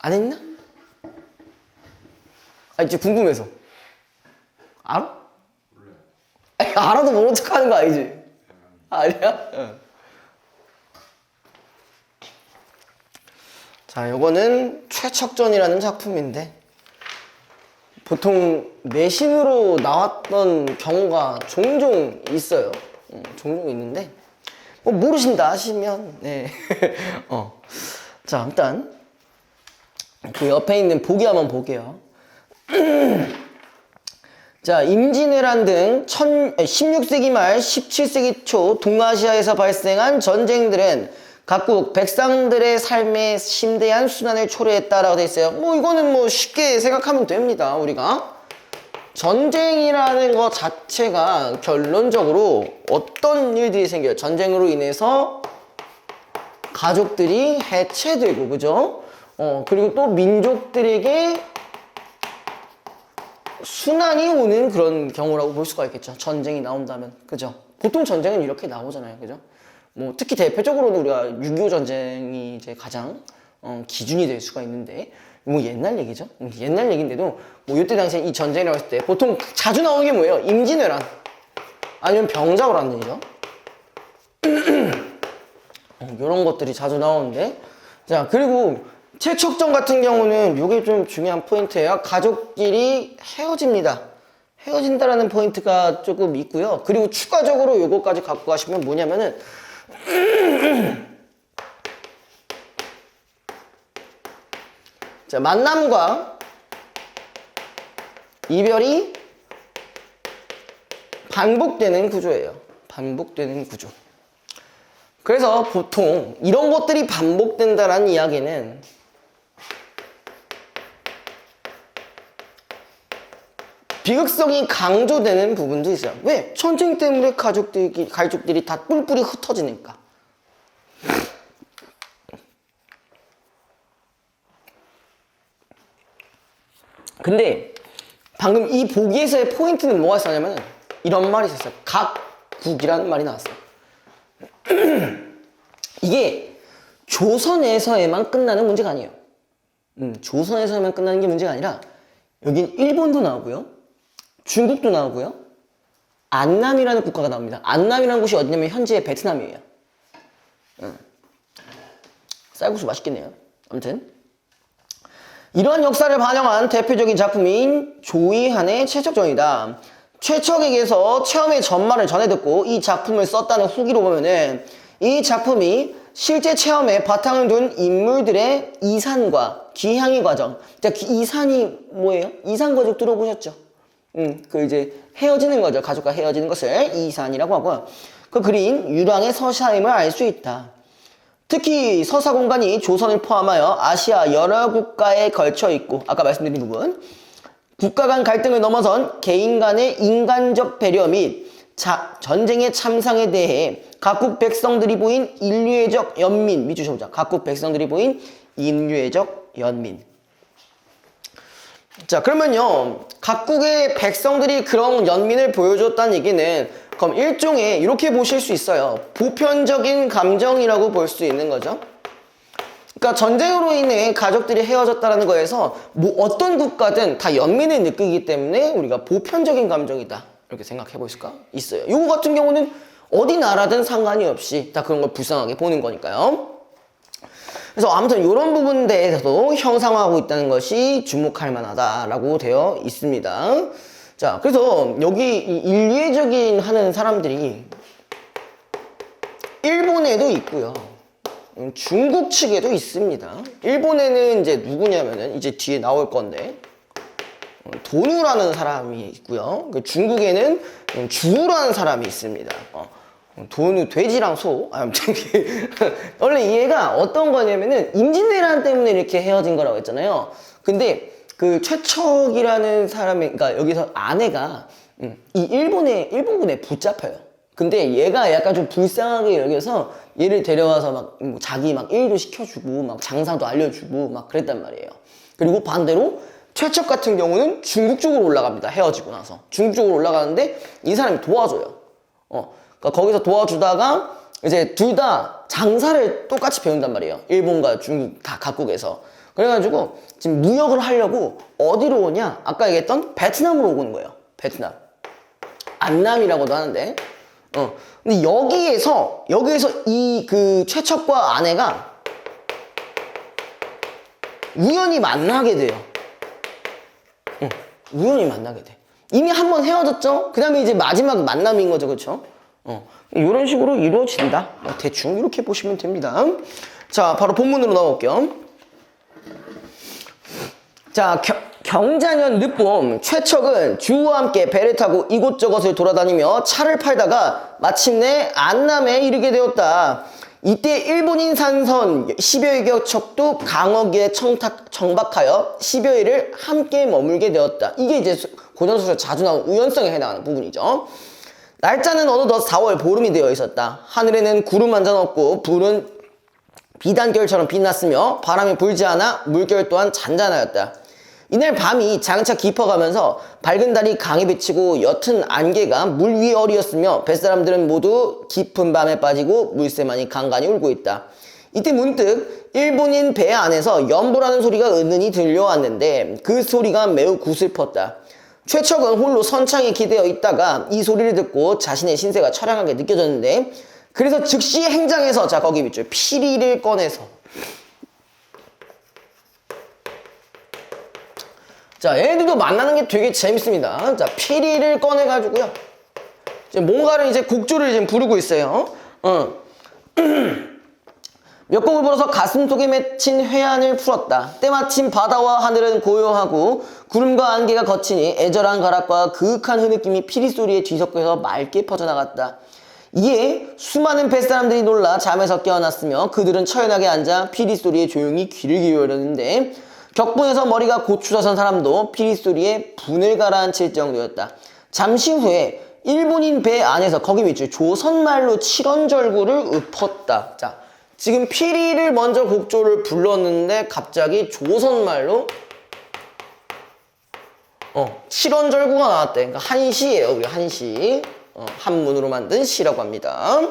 안 했나? 아, 이제 궁금해서. 알아? 몰라요. 아니, 알아도 모른 척 하는 거 아니지? 아니야? 응. 자, 요거는 최척전이라는 작품인데 보통 내신으로 나왔던 경우가 종종 있어요. 종종 있는데 뭐 모르신다 하시면 네. 자, 일단 그 옆에 있는 보기 한번 볼게요. 자, 임진왜란 등 16세기 말 17세기 초 동아시아에서 발생한 전쟁들은 각국 백성들의 삶에 심대한 순환을 초래했다라고 되어 있어요. 뭐 이거는 뭐 쉽게 생각하면 됩니다. 우리가 전쟁이라는 것 자체가 결론적으로 어떤 일들이 생겨요? 전쟁으로 인해서 가족들이 해체되고, 그죠? 그리고 또 민족들에게 순환이 오는 그런 경우라고 볼 수가 있겠죠. 전쟁이 나온다면, 그죠? 보통 전쟁은 이렇게 나오잖아요, 그죠? 뭐 특히 대표적으로는 우리가 6.25 전쟁이 이제 가장 기준이 될 수가 있는데, 뭐 옛날 얘기죠. 옛날 얘기인데도 뭐 이때 당시에 이 전쟁이라고 했을 때 보통 자주 나오는 게 뭐예요? 임진왜란 아니면 병자호란 얘기죠. 이런 것들이 자주 나오는데, 자, 그리고 최척전 같은 경우는 이게 좀 중요한 포인트예요. 가족끼리 헤어집니다. 헤어진다라는 포인트가 조금 있고요. 그리고 추가적으로 요거까지 갖고 가시면 뭐냐면은 자, 만남과 이별이 반복되는 구조예요. 반복되는 구조. 그래서 보통 이런 것들이 반복된다라는 이야기는 비극성이 강조되는 부분도 있어요. 왜? 전쟁 때문에 가족들이 다 뿔뿔이 흩어지니까. 근데 방금 이 보기에서의 포인트는 뭐가 있었냐면 이런 말이 있었어요. 각국이라는 말이 나왔어요. 이게 조선에서에만 끝나는 문제가 아니에요. 조선에서에만 끝나는 게 문제가 아니라 여긴 일본도 나오고요, 중국도 나오고요, 안남이라는 국가가 나옵니다. 안남이라는 곳이 어디냐면 현재 베트남이에요. 쌀국수 맛있겠네요. 아무튼 이러한 역사를 반영한 대표적인 작품인 조이한의 최척전이다. 최척에게서 체험의 전말을 전해 듣고 이 작품을 썼다는 후기로 보면은 이 작품이 실제 체험에 바탕을 둔 인물들의 이산과 귀향의 과정. 자, 이산이 뭐예요? 이산 가족 들어보셨죠? 그 이제 헤어지는 거죠. 가족과 헤어지는 것을 이산이라고 하고, 그 그린 유랑의 서사임을 알 수 있다. 특히 서사 공간이 조선을 포함하여 아시아 여러 국가에 걸쳐 있고, 아까 말씀드린 부분, 국가 간 갈등을 넘어선 개인 간의 인간적 배려 및 전쟁의 참상에 대해 각국 백성들이 보인 인류애적 연민, 밑줄 쳐보자. 각국 백성들이 보인 인류애적 연민. 자, 그러면요, 각국의 백성들이 그런 연민을 보여줬다는 얘기는 그럼 일종의 이렇게 보실 수 있어요. 보편적인 감정이라고 볼 수 있는 거죠. 그러니까 전쟁으로 인해 가족들이 헤어졌다는 거에서 뭐 어떤 국가든 다 연민을 느끼기 때문에 우리가 보편적인 감정이다, 이렇게 생각해 볼 수가 있어요. 이거 같은 경우는 어디 나라든 상관이 없이 다 그런 걸 불쌍하게 보는 거니까요. 그래서 아무튼 이런 부분에 대해서도 형상화하고 있다는 것이 주목할 만하다라고 되어 있습니다. 자, 그래서 여기 인류애적인 하는 사람들이 일본에도 있고요, 중국 측에도 있습니다. 일본에는 이제 누구냐면은 이제 뒤에 나올 건데 도누라는 사람이 있고요. 중국에는 주우라는 사람이 있습니다. 도누, 돼지랑 소. 아무튼 원래 얘가 어떤 거냐면은 임진왜란 때문에 이렇게 헤어진 거라고 했잖아요. 근데 그 최척이라는 사람이, 그러니까 여기서 아내가 이 일본군에 붙잡혀요. 근데 얘가 약간 좀 불쌍하게 여겨서 얘를 데려와서 막 자기 막 일도 시켜주고 막 장사도 알려주고 막 그랬단 말이에요. 그리고 반대로 최척 같은 경우는 중국 쪽으로 올라갑니다. 헤어지고 나서 중국 쪽으로 올라가는데 이 사람이 도와줘요. 그러니까 거기서 도와주다가 이제 둘 다 장사를 똑같이 배운단 말이에요. 일본과 중국 다 각국에서. 그래가지고 지금 무역을 하려고 어디로 오냐? 아까 얘기했던 베트남으로 오는 거예요. 베트남. 안남이라고도 하는데. 근데 여기에서 이 그 최척과 아내가 우연히 만나게 돼요. 우연히 만나게 돼. 이미 한 번 헤어졌죠? 그 다음에 이제 마지막 만남인 거죠, 그쵸? 이런 식으로 이루어진다. 대충 이렇게 보시면 됩니다. 자, 바로 본문으로 넘어올게요. 자, 경자년 늦봄 최척은 주와 함께 배를 타고 이곳저곳을 돌아다니며 차를 팔다가 마침내 안남에 이르게 되었다. 이때 일본인 산선 10여여 격척도 강어기에 정박하여 10여일을 함께 머물게 되었다. 이게 이제 고전소설에 자주 나오는 우연성에 해당하는 부분이죠. 날짜는 어느덧 4월 보름이 되어 있었다. 하늘에는 구름 한 점 없고 불은 비단결처럼 빛났으며 바람이 불지 않아 물결 또한 잔잔하였다. 이날 밤이 장차 깊어가면서 밝은 달이 강에 비치고 옅은 안개가 물 위에 어리었으며 뱃사람들은 모두 깊은 밤에 빠지고 물새만이 간간히 울고 있다. 이때 문득 일본인 배 안에서 연보라는 소리가 은은히 들려왔는데 그 소리가 매우 구슬펐다. 최척은 홀로 선창에 기대어 있다가 이 소리를 듣고 자신의 신세가 처량하게 느껴졌는데 그래서 즉시 행장해서 자 거기 밑줄 피리를 꺼내서 자 얘네들도 만나는 게 되게 재밌습니다. 자 피리를 꺼내가지고요 이제 뭔가를 이제 곡조를 지금 부르고 있어요. 몇 곡을 불어서 가슴속에 맺힌 회한을 풀었다. 때마침 바다와 하늘은 고요하고 구름과 안개가 거치니 애절한 가락과 그윽한 흐느낌이 피리소리에 뒤섞여서 맑게 퍼져나갔다. 이에 수많은 뱃사람들이 놀라 잠에서 깨어났으며 그들은 처연하게 앉아 피리소리에 조용히 귀를 기울였는데 격분해서 머리가 고추져선 사람도 피리소리에 분을 가라앉힐 정도였다. 잠시 후에 일본인 배 안에서 거기 밑줄 조선말로 칠원절구를 읊었다. 자, 지금 피리를 먼저 곡조를 불렀는데 갑자기 조선말로 칠원절구가 나왔대. 그러니까 한시예요. 우리 한시. 한문으로 만든 시라고 합니다.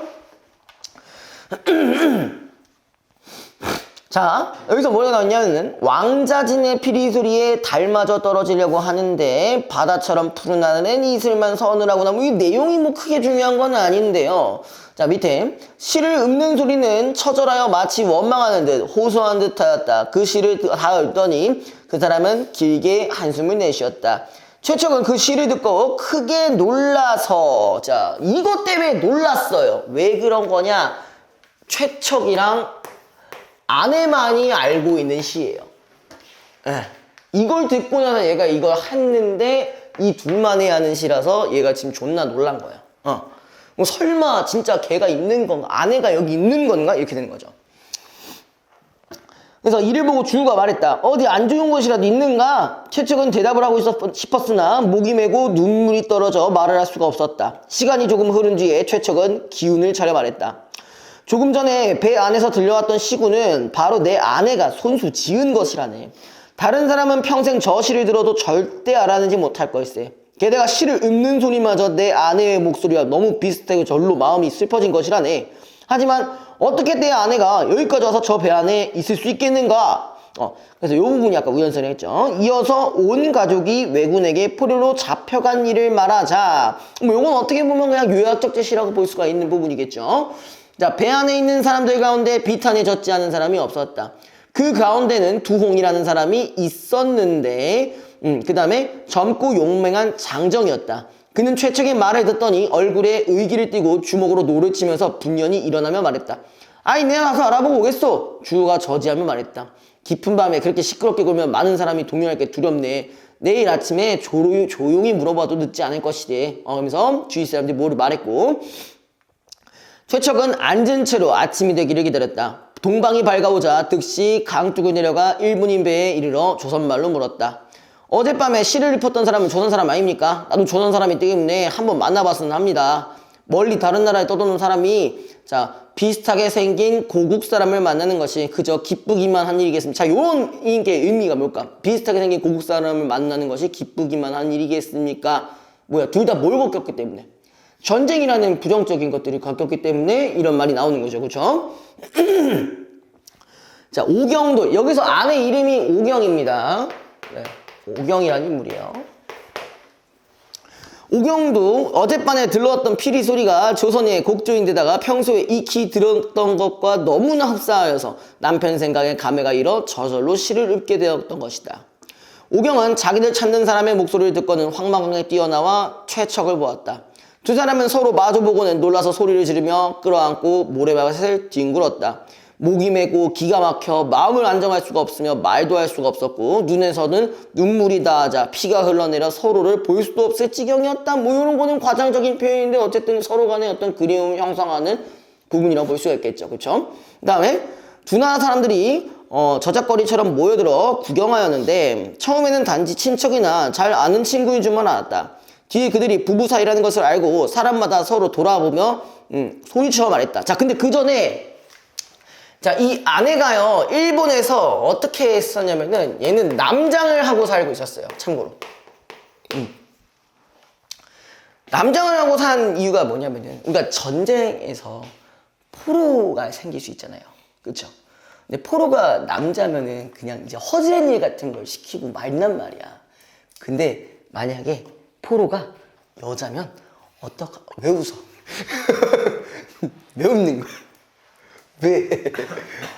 자, 여기서 뭐가 나왔냐면은 왕자진의 피리소리에 달마저 떨어지려고 하는데 바다처럼 푸른 하늘엔 이슬만 서늘하고 나무. 이 내용이 뭐 크게 중요한 건 아닌데요. 자, 밑에 시를 읊는 소리는 처절하여 마치 원망하는 듯 호소한 듯 하였다. 그 시를 다 읊더니 그 사람은 길게 한숨을 내쉬었다. 최척은 그 시를 듣고 크게 놀라서 자 이것 때문에 놀랐어요. 왜 그런 거냐? 최척이랑 아내만이 알고 있는 시예요. 이걸 듣고 나서 얘가 이걸 했는데 이 둘만이 하는 시라서 얘가 지금 존나 놀란 거야. 뭐 설마 진짜 걔가 있는 건가? 아내가 여기 있는 건가? 이렇게 되는 거죠. 그래서 이를 보고 주우가 말했다. 어디 안 좋은 곳이라도 있는가? 최척은 대답을 하고 싶었으나 목이 메고 눈물이 떨어져 말을 할 수가 없었다. 시간이 조금 흐른 뒤에 최척은 기운을 차려 말했다. 조금 전에 배 안에서 들려왔던 시구는 바로 내 아내가 손수 지은 것이라네. 다른 사람은 평생 저 시를 들어도 절대 알아내지 못할 걸세. 게다가 시를 읊는 소리마저 내 아내의 목소리와 너무 비슷하고 절로 마음이 슬퍼진 것이라네. 하지만 어떻게 내 아내가 여기까지 와서 저 배 안에 있을 수 있겠는가? 그래서 이 부분이 아까 우연선에 했죠. 이어서 온 가족이 왜군에게 포로로 잡혀간 일을 말하자. 뭐 이건 어떻게 보면 그냥 요약적 제시라고 볼 수가 있는 부분이겠죠. 자, 배 안에 있는 사람들 가운데 비탄해졌지 않은 사람이 없었다. 그 가운데는 두홍이라는 사람이 있었는데 그 다음에 젊고 용맹한 장정이었다. 그는 최척의 말을 듣더니 얼굴에 의기를 띠고 주먹으로 노를 치면서 분연히 일어나며 말했다. 아이 내가 가서 알아보고 오겠소. 주우가 저지하며 말했다. 깊은 밤에 그렇게 시끄럽게 굴면 많은 사람이 동요할 게 두렵네. 내일 아침에 조용히 물어봐도 늦지 않을 것이래. 그러면서 주위 사람들이 뭐를 말했고 최척은 앉은 채로 아침이 되기를 기다렸다. 동방이 밝아오자 득시 강둑을 내려가 일본인 배에 이르러 조선말로 물었다. 어젯밤에 시를 읊었던 사람은 조선 사람 아닙니까? 나도 조선 사람이기 때문에 한번 만나봤으면 합니다. 멀리 다른 나라에 떠도는 사람이 자 비슷하게 생긴 고국 사람을 만나는 것이 그저 기쁘기만 한 일이겠습니다. 자 요런 게 의미가 뭘까? 비슷하게 생긴 고국 사람을 만나는 것이 기쁘기만 한 일이겠습니까? 뭐야 둘 다 뭘 겪었기 때문에 전쟁이라는 부정적인 것들이 겪었기 때문에 이런 말이 나오는 거죠. 그렇죠? 자, 오경도. 여기서 아내 이름이 오경입니다. 네, 오경이라는 인물이에요. 오경도 어젯밤에 들러왔던 피리 소리가 조선의 곡조인데다가 평소에 익히 들었던 것과 너무나 흡사하여서 남편 생각에 감회가 일어 저절로 시를 읊게 되었던 것이다. 오경은 자기를 찾는 사람의 목소리를 듣고는 황망하게 뛰어나와 최척을 보았다. 두 사람은 서로 마주보고는 놀라서 소리를 지르며 끌어안고 모래밭을 뒹굴었다. 목이 메고 기가 막혀 마음을 안정할 수가 없으며 말도 할 수가 없었고 눈에서는 눈물이 닿아자 피가 흘러내려 서로를 볼 수도 없을 지경이었다. 뭐 이런 거는 과장적인 표현인데 어쨌든 서로 간의 어떤 그리움을 형성하는 부분이라고 볼 수가 있겠죠. 그렇죠? 그 다음에 두 나라 사람들이 저작거리처럼 모여들어 구경하였는데 처음에는 단지 친척이나 잘 아는 친구인 줄만 알았다. 뒤에 그들이 부부 사이라는 것을 알고 사람마다 서로 돌아보며 소리쳐 말했다. 자, 근데 그 전에 자, 이 아내가요, 일본에서 어떻게 했었냐면은, 얘는 남장을 하고 살고 있었어요, 참고로. 남장을 하고 산 이유가 뭐냐면은, 그러니까 전쟁에서 포로가 생길 수 있잖아요. 그쵸? 근데 포로가 남자면은 그냥 이제 허지렛 일 같은 걸 시키고 말란 말이야. 근데 만약에 포로가 여자면, 왜 웃어? 왜 웃는 거야? 왜?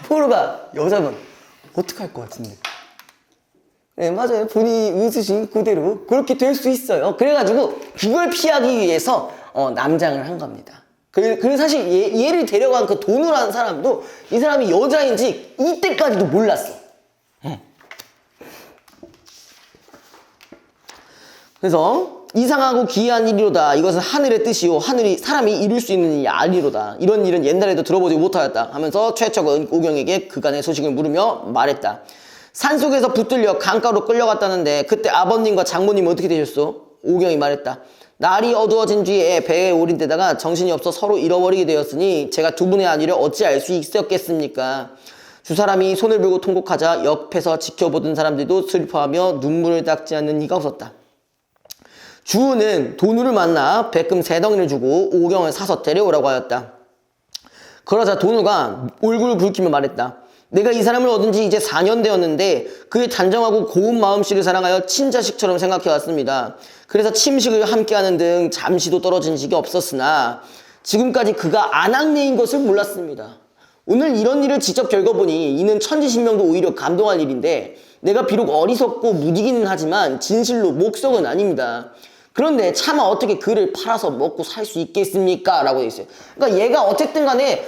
포로가 여자면 어떡할 것 같은데? 네, 맞아요. 본인이 웃으신 그대로 그렇게 될 수 있어요. 그래가지고 그걸 피하기 위해서 남장을 한 겁니다. 그래서 사실 얘를 데려간 그 도누라는 사람도 이 사람이 여자인지 이때까지도 몰랐어. 그래서 이상하고 기이한 일이로다. 이것은 하늘의 뜻이요 하늘이 사람이 이룰 수 있는 일이 아니로다. 이런 일은 옛날에도 들어보지 못하였다 하면서 최척은 오경에게 그간의 소식을 물으며 말했다. 산속에서 붙들려 강가로 끌려갔다는데 그때 아버님과 장모님 어떻게 되셨소? 오경이 말했다. 날이 어두워진 뒤에 배에 오른 데다가 정신이 없어 서로 잃어버리게 되었으니 제가 두 분의 안위를 어찌 알 수 있었겠습니까? 두 사람이 손을 들고 통곡하자 옆에서 지켜보던 사람들도 슬퍼하며 눈물을 닦지 않는 이가 없었다. 주우는 도누를 만나 백금 3덩이를 주고 오경을 사서 데려오라고 하였다. 그러자 도누가 얼굴을 붉히며 말했다. 내가 이 사람을 얻은 지 이제 4년 되었는데 그의 단정하고 고운 마음씨를 사랑하여 친자식처럼 생각해왔습니다. 그래서 침식을 함께하는 등 잠시도 떨어진 적이 없었으나 지금까지 그가 아낙네인 것을 몰랐습니다. 오늘 이런 일을 직접 겪어보니 이는 천지신명도 오히려 감동할 일인데 내가 비록 어리석고 무디기는 하지만 진실로 목석은 아닙니다. 그런데 차마 어떻게 그를 팔아서 먹고 살 수 있겠습니까? 라고 돼 있어요. 그러니까 얘가 어쨌든 간에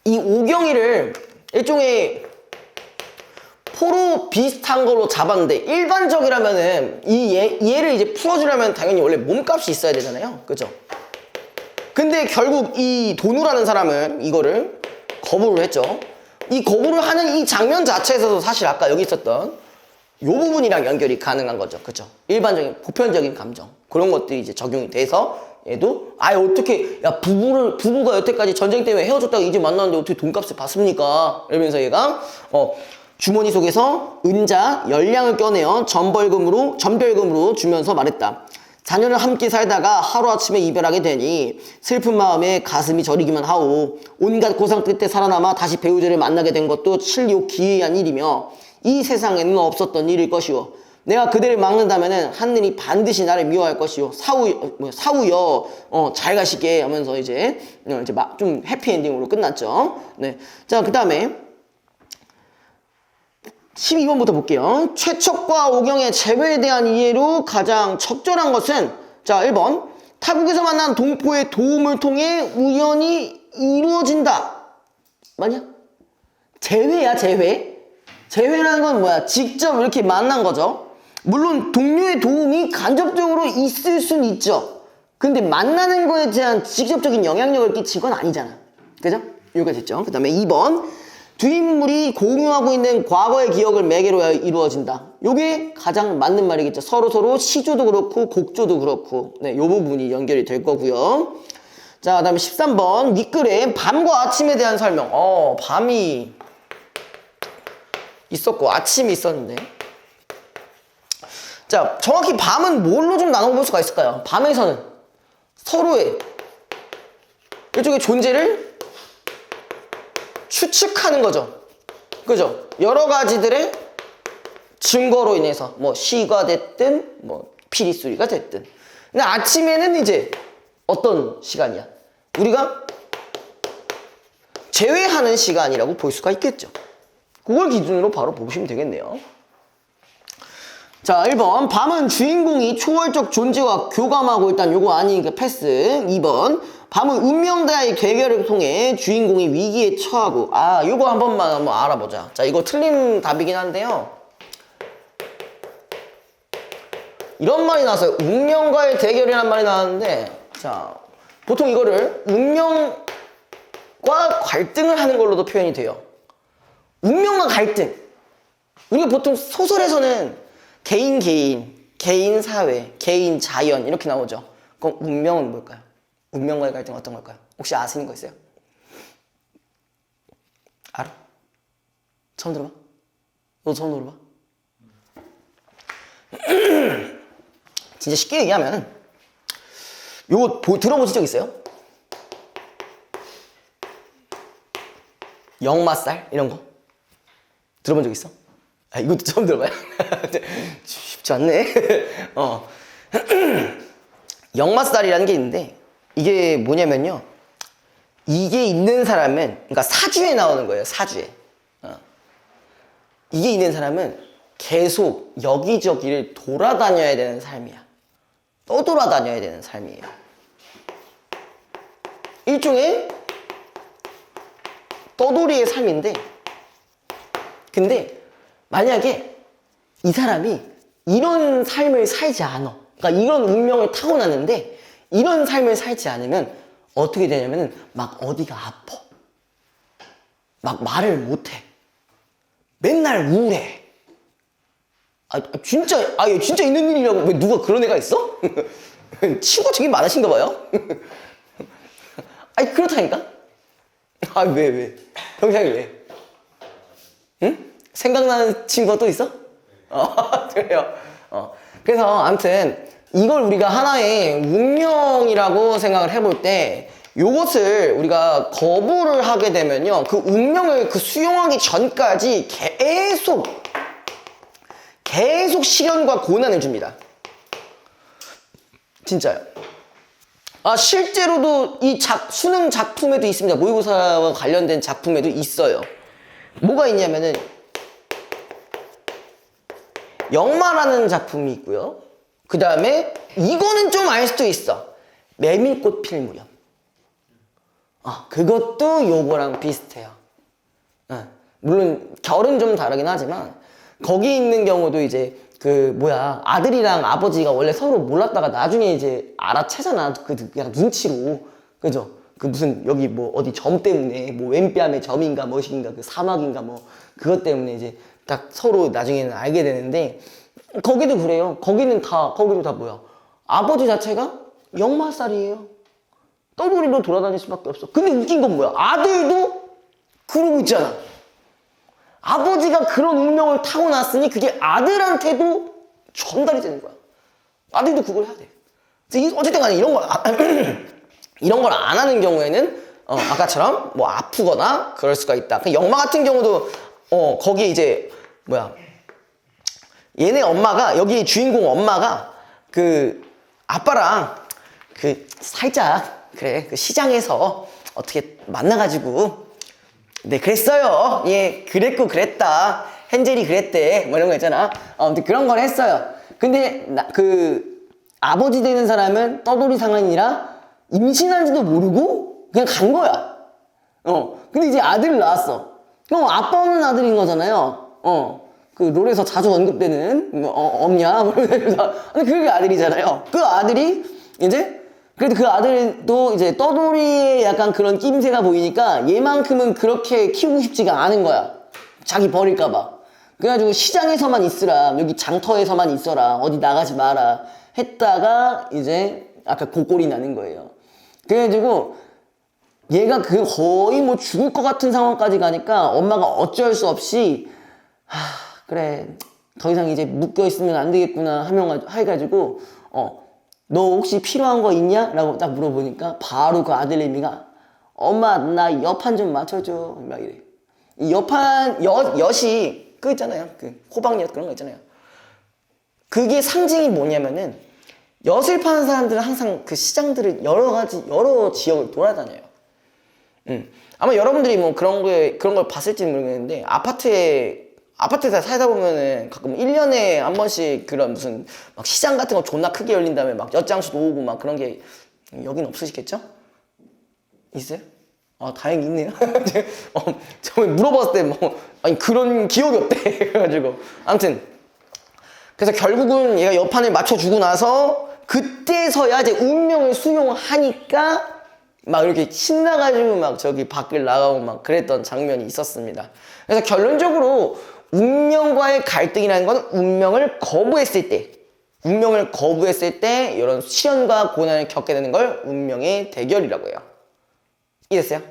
이 오경이를 일종의 포로 비슷한 걸로 잡았는데 일반적이라면은 얘를 이제 풀어주려면 당연히 원래 몸값이 있어야 되잖아요. 그죠? 근데 결국 이 도누라는 사람은 이거를 거부를 했죠. 이 거부를 하는 이 장면 자체에서도 사실 아까 여기 있었던 이 부분이랑 연결이 가능한 거죠. 그죠? 일반적인 보편적인 감정 그런 것들이 이제 적용이 돼서 얘도 어떻게 부부가 여태까지 전쟁 때문에 헤어졌다가 이제 만났는데 어떻게 돈값을 받습니까? 이러면서 얘가 주머니 속에서 은자 10량을 꺼내어 전별금으로 주면서 말했다. 자녀를 함께 살다가 하루아침에 이별하게 되니 슬픈 마음에 가슴이 저리기만 하오. 온갖 고상 끝에 살아남아 다시 배우자를 만나게 된 것도 실로 기이한 일이며 이 세상에는 없었던 일일 것이오. 내가 그대를 막는다면은 하늘이 반드시 나를 미워할 것이오. 사우여 잘 가시게 하면서 이제 막 좀 해피엔딩으로 끝났죠. 네. 자, 그 다음에 12번부터 볼게요. 최척과 오경의 재회에 대한 이해로 가장 적절한 것은 자 1번 타국에서 만난 동포의 도움을 통해 우연히 이루어진다. 맞냐? 재회야 재회. 재회라는 건 뭐야? 직접 이렇게 만난 거죠. 물론 동료의 도움이 간접적으로 있을 순 있죠. 근데 만나는 거에 대한 직접적인 영향력을 끼친 건 아니잖아. 그죠? 여기까지 했죠. 그 다음에 2번 두 인물이 공유하고 있는 과거의 기억을 매개로 이루어진다. 요게 가장 맞는 말이겠죠. 서로 시조도 그렇고 곡조도 그렇고 네, 요 부분이 연결이 될 거고요. 자, 그 다음에 13번 윗글에 밤과 아침에 대한 설명. 밤이 있었고 아침이 있었는데 자 정확히 밤은 뭘로 좀 나눠볼 수가 있을까요? 밤에서는 서로의 일종의 존재를 추측하는 거죠. 그죠? 여러 가지들의 증거로 인해서 뭐 시가 됐든 뭐 피리 소리가 됐든. 근데 아침에는 이제 어떤 시간이야? 우리가 제외하는 시간이라고 볼 수가 있겠죠. 그걸 기준으로 바로 보시면 되겠네요. 자, 1번. 밤은 주인공이 초월적 존재와 교감하고, 일단 요거 아니니까 패스. 2번. 밤은 운명과의 대결을 통해 주인공이 위기에 처하고. 아, 요거 한 번만 한번 알아보자. 자, 이거 틀린 답이긴 한데요. 이런 말이 나왔어요. 운명과의 대결이라는 말이 나왔는데, 자, 보통 이거를 운명과 갈등을 하는 걸로도 표현이 돼요. 운명과 갈등. 우리가 보통 소설에서는 개인 사회, 개인 자연 이렇게 나오죠. 그럼 운명은 뭘까요? 운명과의 갈등 어떤 걸까요? 혹시 아시는 거 있어요? 알아? 처음 들어봐? 너 처음 들어봐? 진짜 쉽게 얘기하면 요거 들어보신 적 있어요? 역마살 이런 거 들어본 적 있어? 아, 이것도 처음 들어봐요? 쉽지 않네. 역마살이라는 게 있는데, 이게 뭐냐면요, 이게 있는 사람은, 그러니까 사주에 나오는 거예요. 사주에. 이게 있는 사람은 계속 여기저기를 돌아다녀야 되는 삶이야. 떠돌아다녀야 되는 삶이에요. 일종의 떠돌이의 삶인데, 근데 만약에 이 사람이 이런 삶을 살지 않아, 그러니까 이런 운명을 타고났는데 이런 삶을 살지 않으면 어떻게 되냐면은 막 어디가 아파, 막 말을 못해, 맨날 우울해. 진짜 있는 일이라고. 왜 누가 그런 애가 있어? 친구 되게 많으신가 봐요. 아니 그렇다니까. 왜 평생이 왜? 응? 생각나는 친구가 또 있어? 그래요. 그래서 아무튼 이걸 우리가 하나의 운명이라고 생각을 해볼 때, 요것을 우리가 거부를 하게 되면요, 그 운명을 수용하기 전까지 계속 시련과 고난을 줍니다. 진짜요. 실제로도 이 수능 작품에도 있습니다. 모의고사와 관련된 작품에도 있어요. 뭐가 있냐면은 역마라는 작품이 있고요. 그 다음에 이거는 좀 알 수도 있어. 메밀꽃 필 무렵. 그것도 요거랑 비슷해요. 물론 결은 좀 다르긴 하지만 거기 있는 경우도 이제 아들이랑 아버지가 원래 서로 몰랐다가 나중에 이제 알아채잖아. 그냥 눈치로. 그죠? 무슨 여기 뭐 어디 점 때문에 뭐 왼뺨에 점인가 무엇인가 그 사막인가 뭐 그것 때문에 이제 딱 서로 나중에는 알게 되는데, 거기도 그래요. 거기도 다 뭐야? 아버지 자체가 역마살이에요. 떠돌이로 돌아다닐 수밖에 없어. 근데 웃긴 건 뭐야? 아들도 그러고 있잖아. 아버지가 그런 운명을 타고났으니 그게 아들한테도 전달이 되는 거야. 아들도 그걸 해야 돼. 어쨌든 간에 이런 걸 안 하는 경우에는 아까처럼 뭐 아프거나 그럴 수가 있다. 그 역마 같은 경우도 거기에 이제 얘네 엄마가, 여기 주인공 엄마가 그 아빠랑 살짝 그 시장에서 어떻게 만나가지고, 네 그랬어요. 예, 그랬고 그랬다. 헨젤이 그랬대. 뭐 이런 거 있잖아. 아무튼 그런 걸 했어요. 근데 아버지 되는 사람은 떠돌이 상황이라 임신한지도 모르고 그냥 간 거야. 근데 이제 아들을 낳았어. 그럼 아빠 없는 아들인 거잖아요. 그 롤에서 자주 언급되는 없냐? 근데 그게 아들이잖아요. 그 아들이 이제, 그래도 그 아들도 이제 떠돌이의 약간 그런 낌새가 보이니까 얘만큼은 그렇게 키우고 싶지가 않은 거야. 자기 버릴까봐. 그래가지고 시장에서만 있으라, 여기 장터에서만 있어라, 어디 나가지 마라 했다가 이제 아까 고꼴이 나는 거예요. 그래가지고 얘가 거의 뭐 죽을 것 같은 상황까지 가니까 엄마가 어쩔 수 없이 그래 더 이상 이제 묶여있으면 안 되겠구나 해가지고 너 혹시 필요한 거 있냐? 라고 딱 물어보니까 바로 그 아들내미가 엄마 나 여판 좀 맞춰줘 막 이래. 이 여판 엿이 그 있잖아요. 그 호박엿 그런 거 있잖아요. 그게 상징이 뭐냐면은 엿을 파는 사람들은 항상 그 시장들을 여러 지역을 돌아다녀요. 아마 여러분들이 뭐 그런 걸 봤을지는 모르겠는데 아파트에서 살다 보면은 가끔 1년에 한 번씩 그런 무슨 막 시장 같은 거 존나 크게 열린 다음에 막 엿장수도 오고 막 그런 게 여긴 없으시겠죠? 있어요? 아, 다행히 있네요. 처음에 물어봤을 때 뭐, 아니, 그런 기억이 없대. 그래가지고. 아무튼. 그래서 결국은 얘가 여판을 맞춰주고 나서 그때서야 이제 운명을 수용하니까 막 이렇게 신나가지고 막 저기 밖을 나가고 막 그랬던 장면이 있었습니다. 그래서 결론적으로 운명과의 갈등이라는 건 운명을 거부했을 때 이런 시련과 고난을 겪게 되는 걸 운명의 대결이라고 해요. 이해됐어요?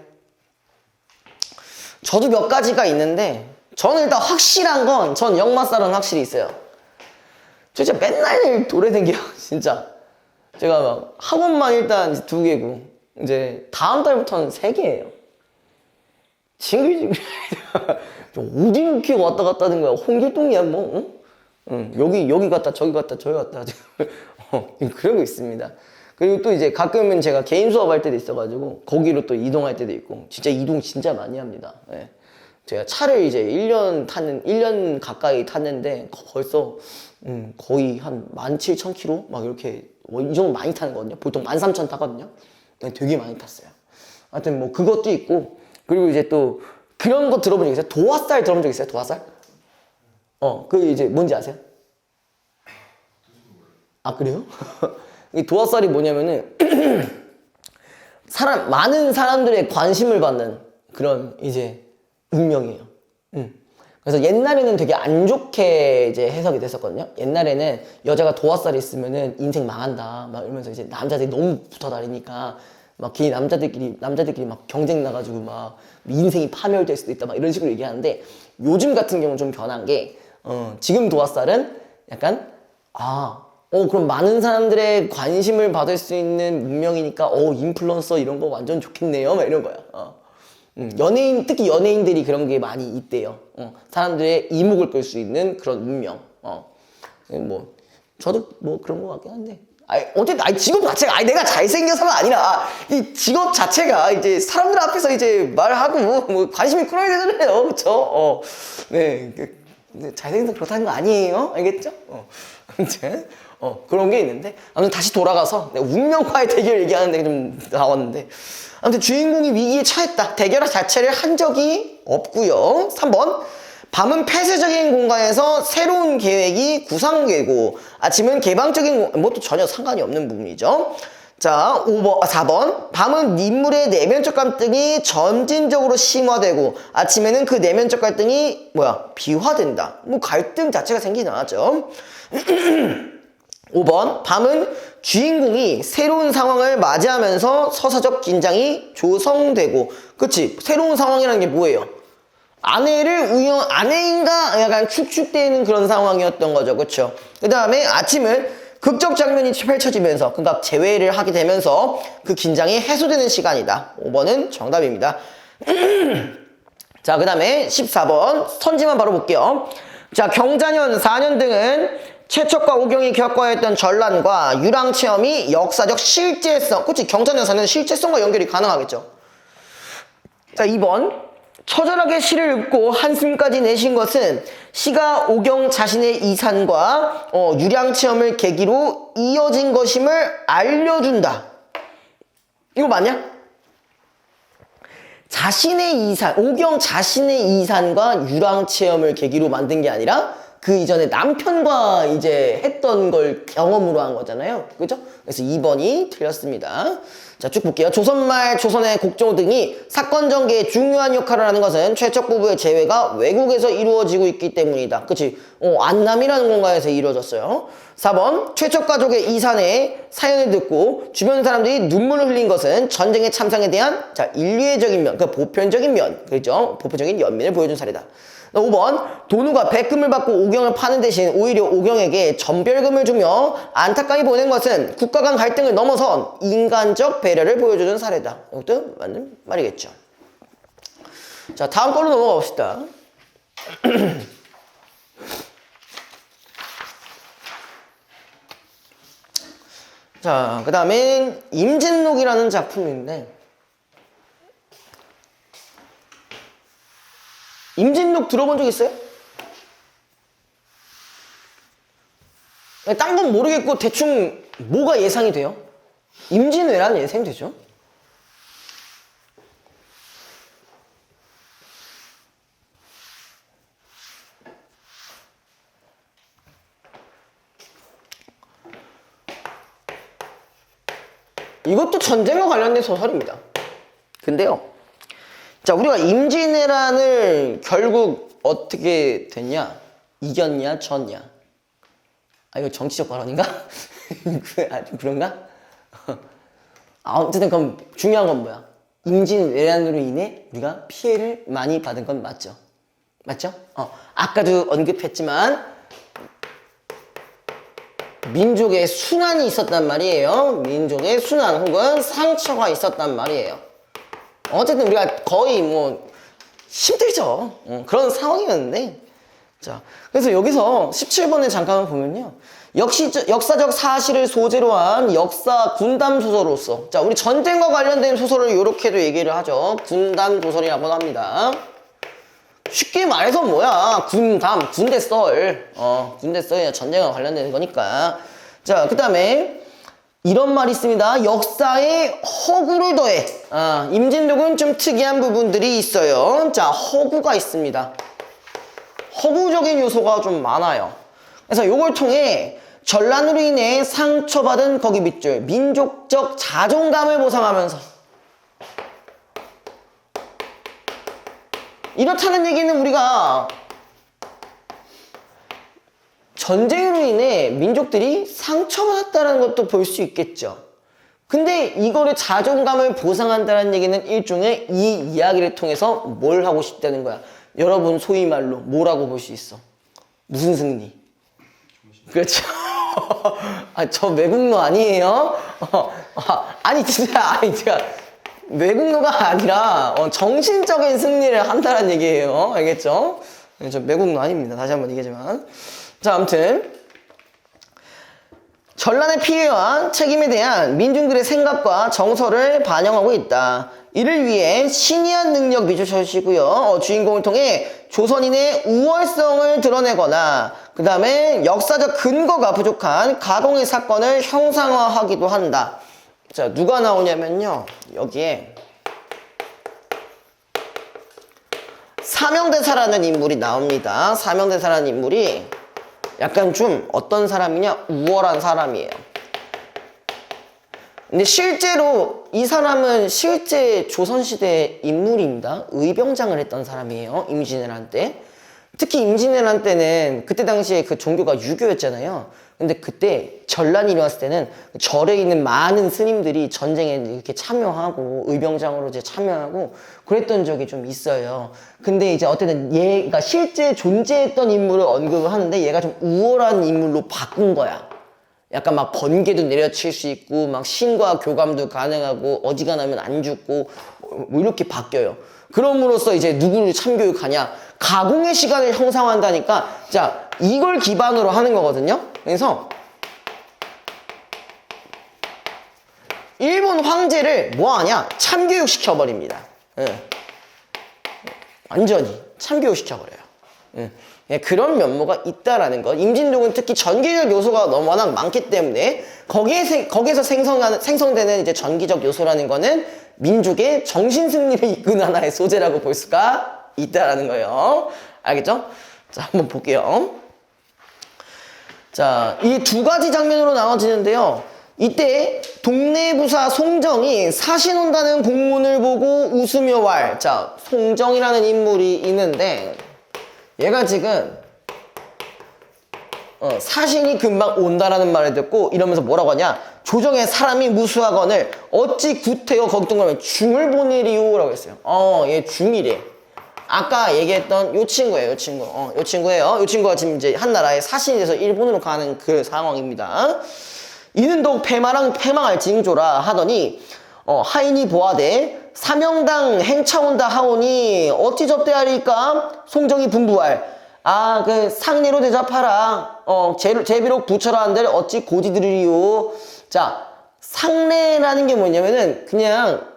저도 몇 가지가 있는데 저는 일단 확실한 건 전 역마살은 확실히 있어요. 저 진짜 맨날 돌아다녀요. 진짜 제가 막 학원만 일단 2개고 이제 다음 달부터는 3개예요. 징글징글 어디 이렇게 왔다 갔다 하는 거야. 홍길동이야 뭐. 여기 갔다 저기 갔다 저기 갔다 그러고 있습니다. 그리고 또 이제 가끔은 제가 개인 수업할 때도 있어가지고 거기로 또 이동할 때도 있고 진짜 이동 진짜 많이 합니다. 네. 제가 차를 이제 1년 가까이 탔는데 벌써 거의 한 17,000km 막 이렇게 이 정도 많이 타는 거거든요. 보통 13,000 타거든요. 네, 되게 많이 탔어요. 하여튼 뭐 그것도 있고 그리고 이제 또 그런 거 들어본 적 있어요? 도화살 들어본 적 있어요? 도화살? 그 이제 뭔지 아세요? 아, 그래요? 이 도화살이 뭐냐면은 많은 사람들의 관심을 받는 그런 이제 운명이에요. 그래서 옛날에는 되게 안 좋게 이제 해석이 됐었거든요. 옛날에는 여자가 도화살이 있으면은 인생 망한다 막 이러면서 이제 남자들이 너무 붙어 다니니까 막 괜히 남자들끼리 막 경쟁 나가지고 막 인생이 파멸될 수도 있다 막 이런 식으로 얘기하는데 요즘 같은 경우는 좀 변한 게 지금 도화살은 약간 그럼 많은 사람들의 관심을 받을 수 있는 운명이니까 인플루언서 이런 거 완전 좋겠네요 막 이런 거야. 특히 연예인들이 그런 게 많이 있대요. 사람들의 이목을 끌 수 있는 그런 운명. 뭐 저도 뭐 그런 거 같긴 한데. 어쨌든 직업 자체가 내가 잘생겨서가 아니라 이 직업 자체가 이제 사람들 앞에서 이제 말하고 뭐 관심이 끌어야 되잖아요, 그렇죠? 네, 잘생겨서 그렇다는 거 아니에요, 알겠죠? 아무튼 그런 게 있는데 아무튼 다시 돌아가서 운명과의 대결 얘기하는 데 좀 나왔는데 아무튼 주인공이 위기에 처했다. 대결 자체를 한 적이 없고요. 3번 밤은 폐쇄적인 공간에서 새로운 계획이 구상되고 아침은 개방적인 뭐 또 전혀 상관이 없는 부분이죠. 자, 4번 밤은 인물의 내면적 갈등이 점진적으로 심화되고 아침에는 그 내면적 갈등이 비화된다. 뭐 갈등 자체가 생기진 않았죠. 5번 밤은 주인공이 새로운 상황을 맞이하면서 서사적 긴장이 조성되고 그치 새로운 상황이라는 게 뭐예요? 아내인가 약간 축축되는 그런 상황이었던 거죠. 그쵸? 그 다음에 아침은 극적 장면이 펼쳐지면서 그러니까 재회를 하게 되면서 그 긴장이 해소되는 시간이다. 5번은 정답입니다. 자, 그 다음에 14번 선지만 바로 볼게요. 자, 경자년 4년 등은 최척과 오경이 겪어야 했던 전란과 유랑 체험이 역사적 실제성, 그치? 경자년 4년 실제성과 연결이 가능하겠죠. 자, 2번 처절하게 시를 읊고 한숨까지 내신 것은 시가 오경 자신의 이산과 유량 체험을 계기로 이어진 것임을 알려준다. 이거 맞냐? 오경 자신의 이산과 유랑 체험을 계기로 만든 게 아니라 그 이전에 남편과 이제 했던 걸 경험으로 한 거잖아요. 그죠? 그래서 2번이 틀렸습니다. 자, 쭉 볼게요. 조선말, 조선의 곡조 등이 사건 전개에 중요한 역할을 하는 것은 최척 부부의 재회가 외국에서 이루어지고 있기 때문이다. 그치? 안남이라는 공간에서 이루어졌어요. 4번, 최척 가족의 이산의 사연을 듣고 주변 사람들이 눈물을 흘린 것은 전쟁의 참상에 대한 인류애적인 면, 보편적인 면, 그렇죠? 보편적인 연민을 보여준 사례다. 5번 돈우가 백금을 받고 오경을 파는 대신 오히려 오경에게 전별금을 주며 안타까이 보낸 것은 국가 간 갈등을 넘어선 인간적 배려를 보여주는 사례다. 이것도 맞는 말이겠죠. 자, 다음 걸로 넘어가 봅시다. 자, 그 다음에 임진록이라는 작품인데 임진록 들어본 적 있어요? 딴 건 모르겠고 대충 뭐가 예상이 돼요? 임진왜란 예상이 되죠? 이것도 전쟁과 관련된 소설입니다. 근데요, 자, 우리가 임진왜란을 결국 어떻게 됐냐? 이겼냐? 졌냐? 아, 이거 정치적 발언인가? 좀 그런가? 어쨌든 그럼 중요한 건 뭐야? 임진왜란으로 인해 우리가 피해를 많이 받은 건 맞죠? 맞죠? 아까도 언급했지만 민족의 순환이 있었단 말이에요. 민족의 순환 혹은 상처가 있었단 말이에요. 어쨌든 우리가 거의 뭐 힘들죠. 그런 상황이었는데, 자, 그래서 여기서 17번에 잠깐 보면요, 역사적 사실을 소재로 한 역사 군담 소설로서, 자, 우리 전쟁과 관련된 소설을 이렇게도 얘기를 하죠. 군담 소설이라고 합니다. 쉽게 말해서 뭐야? 군담, 군대 썰. 군대 썰이 전쟁과 관련되는 거니까. 자, 그 다음에 이런 말이 있습니다. 역사에 허구를 더해. 임진록은 좀 특이한 부분들이 있어요. 자, 허구가 있습니다. 허구적인 요소가 좀 많아요. 그래서 이걸 통해 전란으로 인해 상처받은 거기 밑줄, 민족적 자존감을 보상하면서, 이렇다는 얘기는 우리가 전쟁으로 인해 민족들이 상처받았다는 것도 볼 수 있겠죠. 근데 이거를 자존감을 보상한다는 얘기는 일종의 이 이야기를 통해서 뭘 하고 싶다는 거야. 여러분 소위 말로 뭐라고 볼 수 있어? 무슨 승리? 그렇죠. 저 외국노 아니에요? 아니 제가 외국노가 아니라 정신적인 승리를 한다는 얘기예요. 알겠죠? 저 외국노 아닙니다. 다시 한번 얘기하지만. 자, 아무튼 전란의 피해와 책임에 대한 민중들의 생각과 정서를 반영하고 있다. 이를 위해 신이한 능력 미주셔시고요. 주인공을 통해 조선인의 우월성을 드러내거나 그 다음에 역사적 근거가 부족한 가공의 사건을 형상화하기도 한다. 자, 누가 나오냐면요, 여기에 사명대사라는 인물이 나옵니다. 사명대사라는 인물이 약간 좀 어떤 사람이냐? 우월한 사람이에요. 근데 실제로 이 사람은 실제 조선시대 인물입니다. 의병장을 했던 사람이에요. 임진왜란 때. 특히 임진왜란 때는 그때 당시에 그 종교가 유교였잖아요. 근데 그때 전란이 일어났을 때는 절에 있는 많은 스님들이 전쟁에 이렇게 참여하고 의병장으로 이제 참여하고 그랬던 적이 좀 있어요. 근데 이제 어쨌든 얘가 실제 존재했던 인물을 언급을 하는데 얘가 좀 우월한 인물로 바꾼 거야. 약간 막 번개도 내려칠 수 있고 막 신과 교감도 가능하고 어지간하면 안 죽고 뭐 이렇게 바뀌어요. 그럼으로써 이제 누구를 참교육하냐? 가공의 시간을 형성한다니까. 자, 이걸 기반으로 하는 거거든요. 그래서 일본 황제를 뭐하냐? 참교육 시켜버립니다. 완전히 참교육 시켜버려요. 그런 면모가 있다라는 것. 임진록은 특히 전기적 요소가 너무 워낙 많기 때문에 거기에서 생성되는 이제 전기적 요소라는 거는 민족의 정신승리를 이끄는 하나의 소재라고 볼 수가 있다라는 거예요. 알겠죠? 자, 한번 볼게요. 자, 이 두 가지 장면으로 나눠지는데요. 이때 동네 부사 송정이 사신 온다는 공문을 보고 웃으며 자, 송정이라는 인물이 있는데 얘가 지금 사신이 금방 온다라는 말을 듣고 이러면서 뭐라고 하냐? 조정에 사람이 무수하거늘 어찌 구태여 거기 동그라면 중을 보내리요 라고 했어요. 얘 중이래. 아까 얘기했던 요 친구예요, 요 친구. 요 친구예요. 요 친구가 지금 이제 한 나라의 사신이 돼서 일본으로 가는 그 상황입니다. 이는 독 패망할 징조라 하더니, 하인이 보아되, 사명당 행차온다 하오니, 어찌 접대하리까? 송정이 분부할. 그 상례로 대접하라. 제비록 부처라 한들 어찌 고지 들으리요. 자, 상례라는 게 뭐냐면은, 그냥,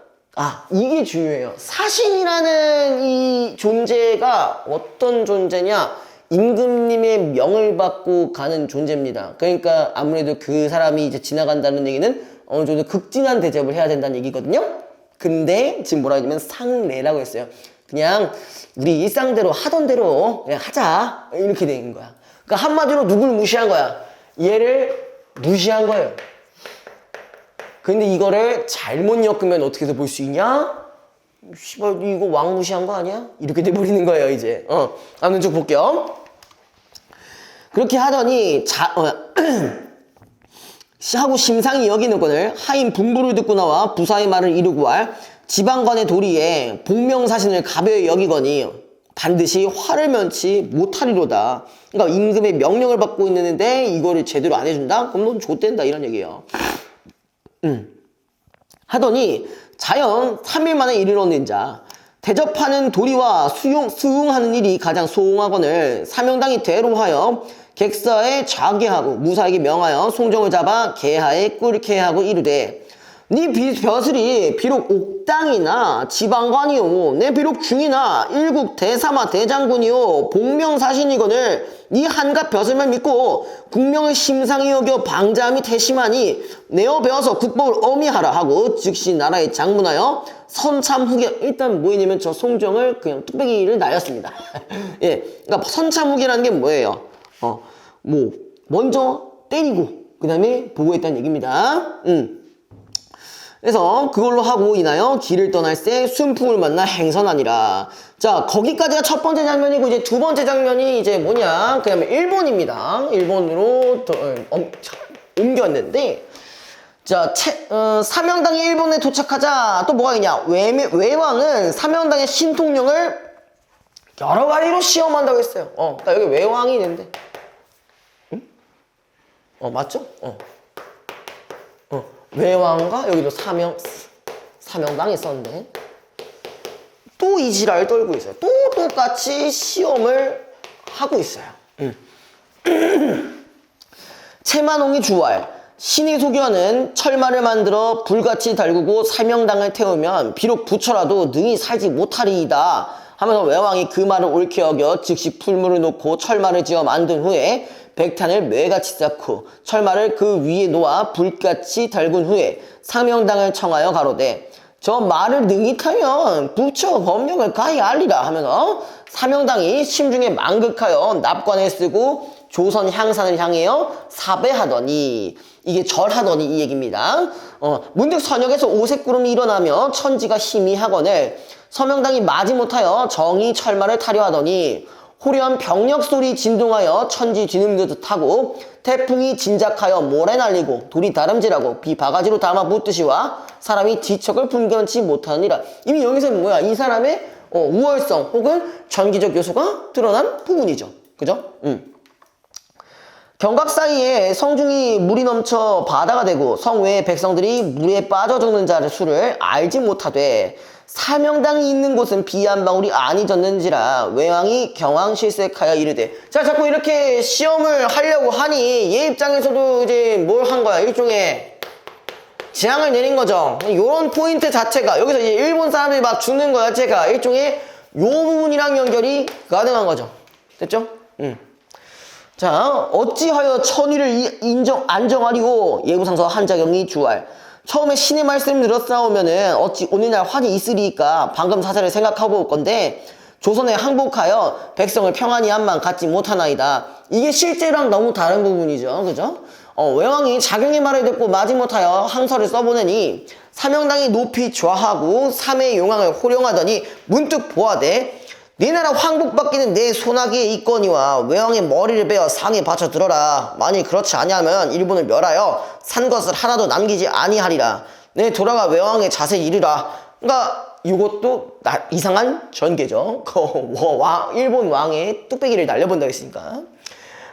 이게 중요해요. 사신이라는 이 존재가 어떤 존재냐? 임금님의 명을 받고 가는 존재입니다. 그러니까 아무래도 그 사람이 이제 지나간다는 얘기는 어느 정도 극진한 대접을 해야 된다는 얘기거든요. 근데 지금 뭐라 하냐면 상례라고 했어요. 그냥 우리 일상대로 하던 대로 그냥 하자. 이렇게 된 거야. 그러니까 한마디로 누굴 무시한 거야? 얘를 무시한 거예요. 근데 이거를 잘못 엮으면 어떻게 해서 볼 수 있냐? 씨발, 이거 왕 무시한 거 아니야? 이렇게 돼버리는 거예요, 이제. 아무튼 좀 볼게요. 그렇게 하더니, 하고 심상이 여기는거늘 하인 분부를 듣고 나와 부사의 말을 이루고 할 지방관의 도리에 복명사신을 가벼이 여기거니 반드시 화를 면치 못하리로다. 그러니까 임금의 명령을 받고 있는데 이거를 제대로 안 해준다? 그럼 넌 좆된다 이런 얘기예요. 하더니 자연 3일 만에 이르렀는 자 대접하는 도리와 수응하는 일이 가장 소응하거늘 사명당이 대로하여 객사에 자계하고 무사에게 명하여 송정을 잡아 계하에 꿀게 하고 이르되 네 벼슬이 비록 옥당이나 지방관이요 내 비록 중이나 일국 대사마 대장군이요 복명사신이거늘 네 한갓 벼슬만 믿고 국명을 심상히 여겨 방자함이 태심하니 내어 배워서 국법을 어미하라 하고 즉시 나라에 장문하여 선참후계 일단 뭐냐면 저 송정을 그냥 뚝배기를 날렸습니다. 예, 그러니까 선참후계라는 게 뭐예요? 먼저 때리고 그 다음에 보고했다는 얘기입니다. 그래서 그걸로 하고 인하여 길을 떠날 새 순풍을 만나 행선하니라. 자, 거기까지가 첫 번째 장면이고 이제 두 번째 장면이 이제 뭐냐? 그다음에 일본입니다. 일본으로 옮겼는데 자, 사명당이 일본에 도착하자 또 뭐가 있냐? 외왕은 사명당의 신통령을 여러 가지로 시험한다고 했어요. 그러니까 여기 외왕이 있는데, 맞죠? 외왕과 여기도 사명당이 있었는데 또 이 지랄 떨고 있어요. 또 똑같이 시험을 하고 있어요. 채만홍이 주왈 신이 소교하는 철마를 만들어 불같이 달구고 사명당을 태우면 비록 부처라도 능히 살지 못하리이다 하면서 외왕이 그 말을 옳게 여겨 즉시 풀물을 놓고 철마를 지어 만든 후에 백탄을 매같이 쌓고 철마를 그 위에 놓아 불같이 달군 후에 사명당을 청하여 가로되 저 말을 능히 타면 부처 법령을 가히 알리라 하면서 사명당이 심중에 만극하여 납관을 쓰고 조선 향산을 향하여 사배하더니 이게 절하더니 이 얘기입니다. 문득 선역에서 오색구름이 일어나며 천지가 희미하거늘 서명당이 마지못하여 정의 철마를 타려 하더니 호련 병력 소리 진동하여 천지 뒤넘겨듯 하고 태풍이 진작하여 모래 날리고 돌이 다름질하고 비 바가지로 담아 붓듯이와 사람이 지척을 분견치 못하느니라. 이미 여기서는 뭐야? 이 사람의 우월성 혹은 전기적 요소가 드러난 부분이죠. 그죠? 경각 사이에 성중이 물이 넘쳐 바다가 되고 성외의 백성들이 물에 빠져 죽는 자의 수를 알지 못하되 사명당이 있는 곳은 비 한 방울이 아니 졌는지라 외왕이 경황실색하여 이르되 자 자꾸 이렇게 시험을 하려고 하니 얘 입장에서도 이제 뭘 한 거야? 일종의 재앙을 내린 거죠. 요런 포인트 자체가 여기서 이제 일본 사람들이 막 죽는 거 자체가 일종의 요 부분이랑 연결이 가능한 거죠. 됐죠? 자, 어찌하여 천의를 안정하리오 예구상서 한자경이 주할 처음에 신의 말씀 들었사오면은 어찌 오늘날 환이 있으리까 방금 사세를 생각하고 올 건데 조선에 항복하여 백성을 평안히 한만 갖지 못하나이다. 이게 실제랑 너무 다른 부분이죠. 그죠? 외왕이 자경의 말을 듣고 마지못하여 항서를 써보내니 사명당이 높이 좌하고 삼의 용왕을 호령하더니 문득 보아되 네 나라 황복받기는 내 손아귀에 있거니와 외왕의 머리를 베어 상에 바쳐 들어라. 만일 그렇지 아니하면 일본을 멸하여 산 것을 하나도 남기지 아니하리라. 내 돌아가 외왕의 자세히 이르라. 그러니까 이것도 이상한 전개죠. 일본 왕의 뚝배기를 날려본다고 했으니까.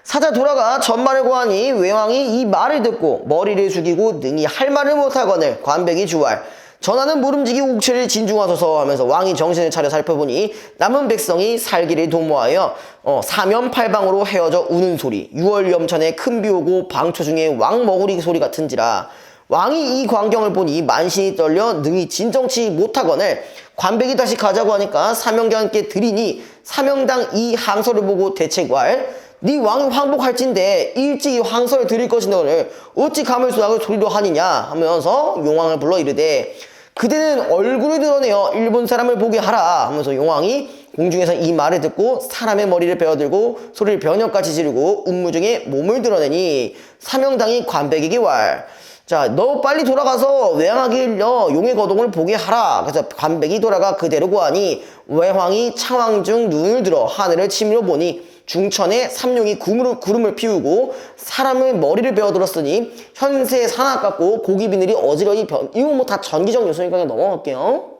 사자 돌아가 전말을 고하니 외왕이 이 말을 듣고 머리를 숙이고 능히 할 말을 못하거늘 관백이 주왈. 전하는 모름지기 옥체를 진중하소서 하면서 왕이 정신을 차려 살펴보니 남은 백성이 살기를 도모하여 사면팔방으로 헤어져 우는 소리, 6월 염천에 큰 비 오고 방초 중에 왕 머구리 소리 같은지라. 왕이 이 광경을 보니 만신이 떨려 능히 진정치 못하거늘 관백이 다시 가자고 하니까 사명당께 드리니 사명당 이 항서를 보고 대책할 네 왕이 황복할진데 일찍이 황서를 드릴 것인데 어찌 가물수학을 소리로 하느냐 하면서 용왕을 불러 이르되 그대는 얼굴을 드러내어 일본 사람을 보게 하라 하면서 용왕이 공중에서 이 말을 듣고 사람의 머리를 베어들고 소리를 변역같이 지르고 운무중에 몸을 드러내니 사명당이 관백에게 왈. 자, 너 빨리 돌아가서 외왕에게 일러 용의 거동을 보게 하라. 그래서 관백이 돌아가 그대로 고하니 외왕이 창왕 중 눈을 들어 하늘을 치밀어 보니 중천에 삼룡이 구름을 피우고 사람의 머리를 베어들었으니 현세의 산악 같고 고기 비늘이 어지러이 이거 뭐 다 전기적 요소니까 그냥 넘어갈게요.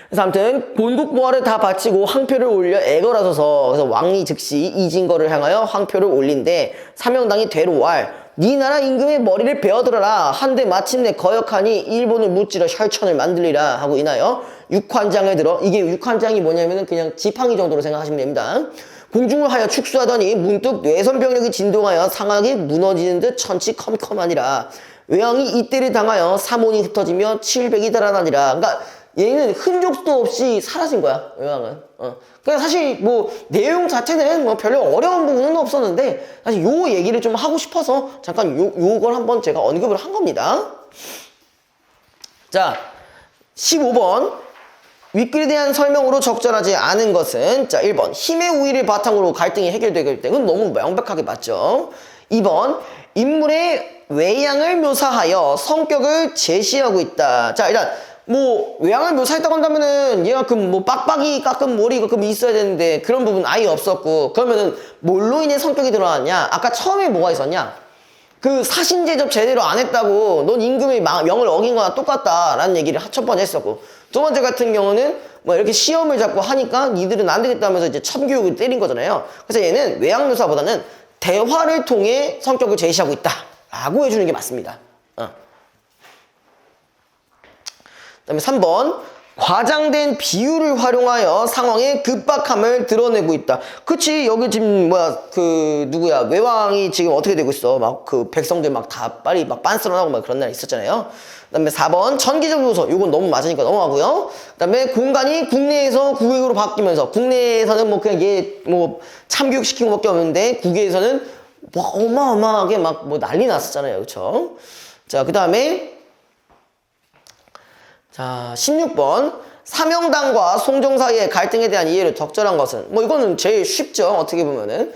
그래서 아무튼 본국보화를 다 바치고 황표를 올려 애걸하소서. 그래서 왕이 즉시 이진거를 향하여 황표를 올린데 사명당이 되로왈. 네 나라 임금의 머리를 베어들어라. 한데 마침내 거역하니 일본을 무찌러 혈천을 만들리라 하고 인하여 육환장을 들어. 이게 육환장이 뭐냐면은 그냥 지팡이 정도로 생각하시면 됩니다. 공중을 하여 축수하더니 문득 뇌선병력이 진동하여 상악이 무너지는 듯 천치 컴컴하니라. 외왕이 이때를 당하여 사몬이 흩어지며 700이 달아나니라. 그러니까 얘는 흔적도 없이 사라진 거야, 외왕은. 그러니까 사실 뭐 내용 자체는 뭐 별로 어려운 부분은 없었는데 사실 요 얘기를 좀 하고 싶어서 잠깐 요걸 한번 제가 언급을 한 겁니다. 자, 15번. 윗글에 대한 설명으로 적절하지 않은 것은 자 1번 힘의 우위를 바탕으로 갈등이 해결될 때는 너무 명백하게 맞죠. 2번 인물의 외양을 묘사하여 성격을 제시하고 있다. 자 일단 뭐 외양을 묘사했다고 한다면은 얘가 그 뭐 빡빡이 깎은 머리가 그 있어야 되는데 그런 부분 아예 없었고 그러면은 뭘로 인해 성격이 드러났냐. 아까 처음에 뭐가 있었냐. 그 사신 제접 제대로 안 했다고 넌 임금의 명을 어긴 거나 똑같다라는 얘기를 첫 번째 했었고 두 번째 같은 경우는 뭐 이렇게 시험을 자꾸 하니까 니들은 안 되겠다 하면서 이제 첨교육을 때린 거잖아요. 그래서 얘는 외양묘사보다는 대화를 통해 성격을 제시하고 있다 라고 해주는 게 맞습니다. 그다음에 3번 과장된 비유를 활용하여 상황의 급박함을 드러내고 있다. 그치 여기 지금 뭐야 그 누구야 외왕이 지금 어떻게 되고 있어. 막 그 백성들 막 다 빨리 막 빤스런하고 막 그런 날 있었잖아요. 그다음에 4번 전기적 요소 요건 너무 맞으니까 넘어가고요. 그다음에 공간이 국내에서 국외로 바뀌면서 국내에서는 뭐 그냥 얘 뭐 참교육 시킨 것밖에 없는데 국외에서는 뭐 어마어마하게 막 뭐 난리 났었잖아요. 그쵸? 자 그다음에 자 16번 사명당과 송정 사이의 갈등에 대한 이해를 적절한 것은 뭐 이거는 제일 쉽죠. 어떻게 보면은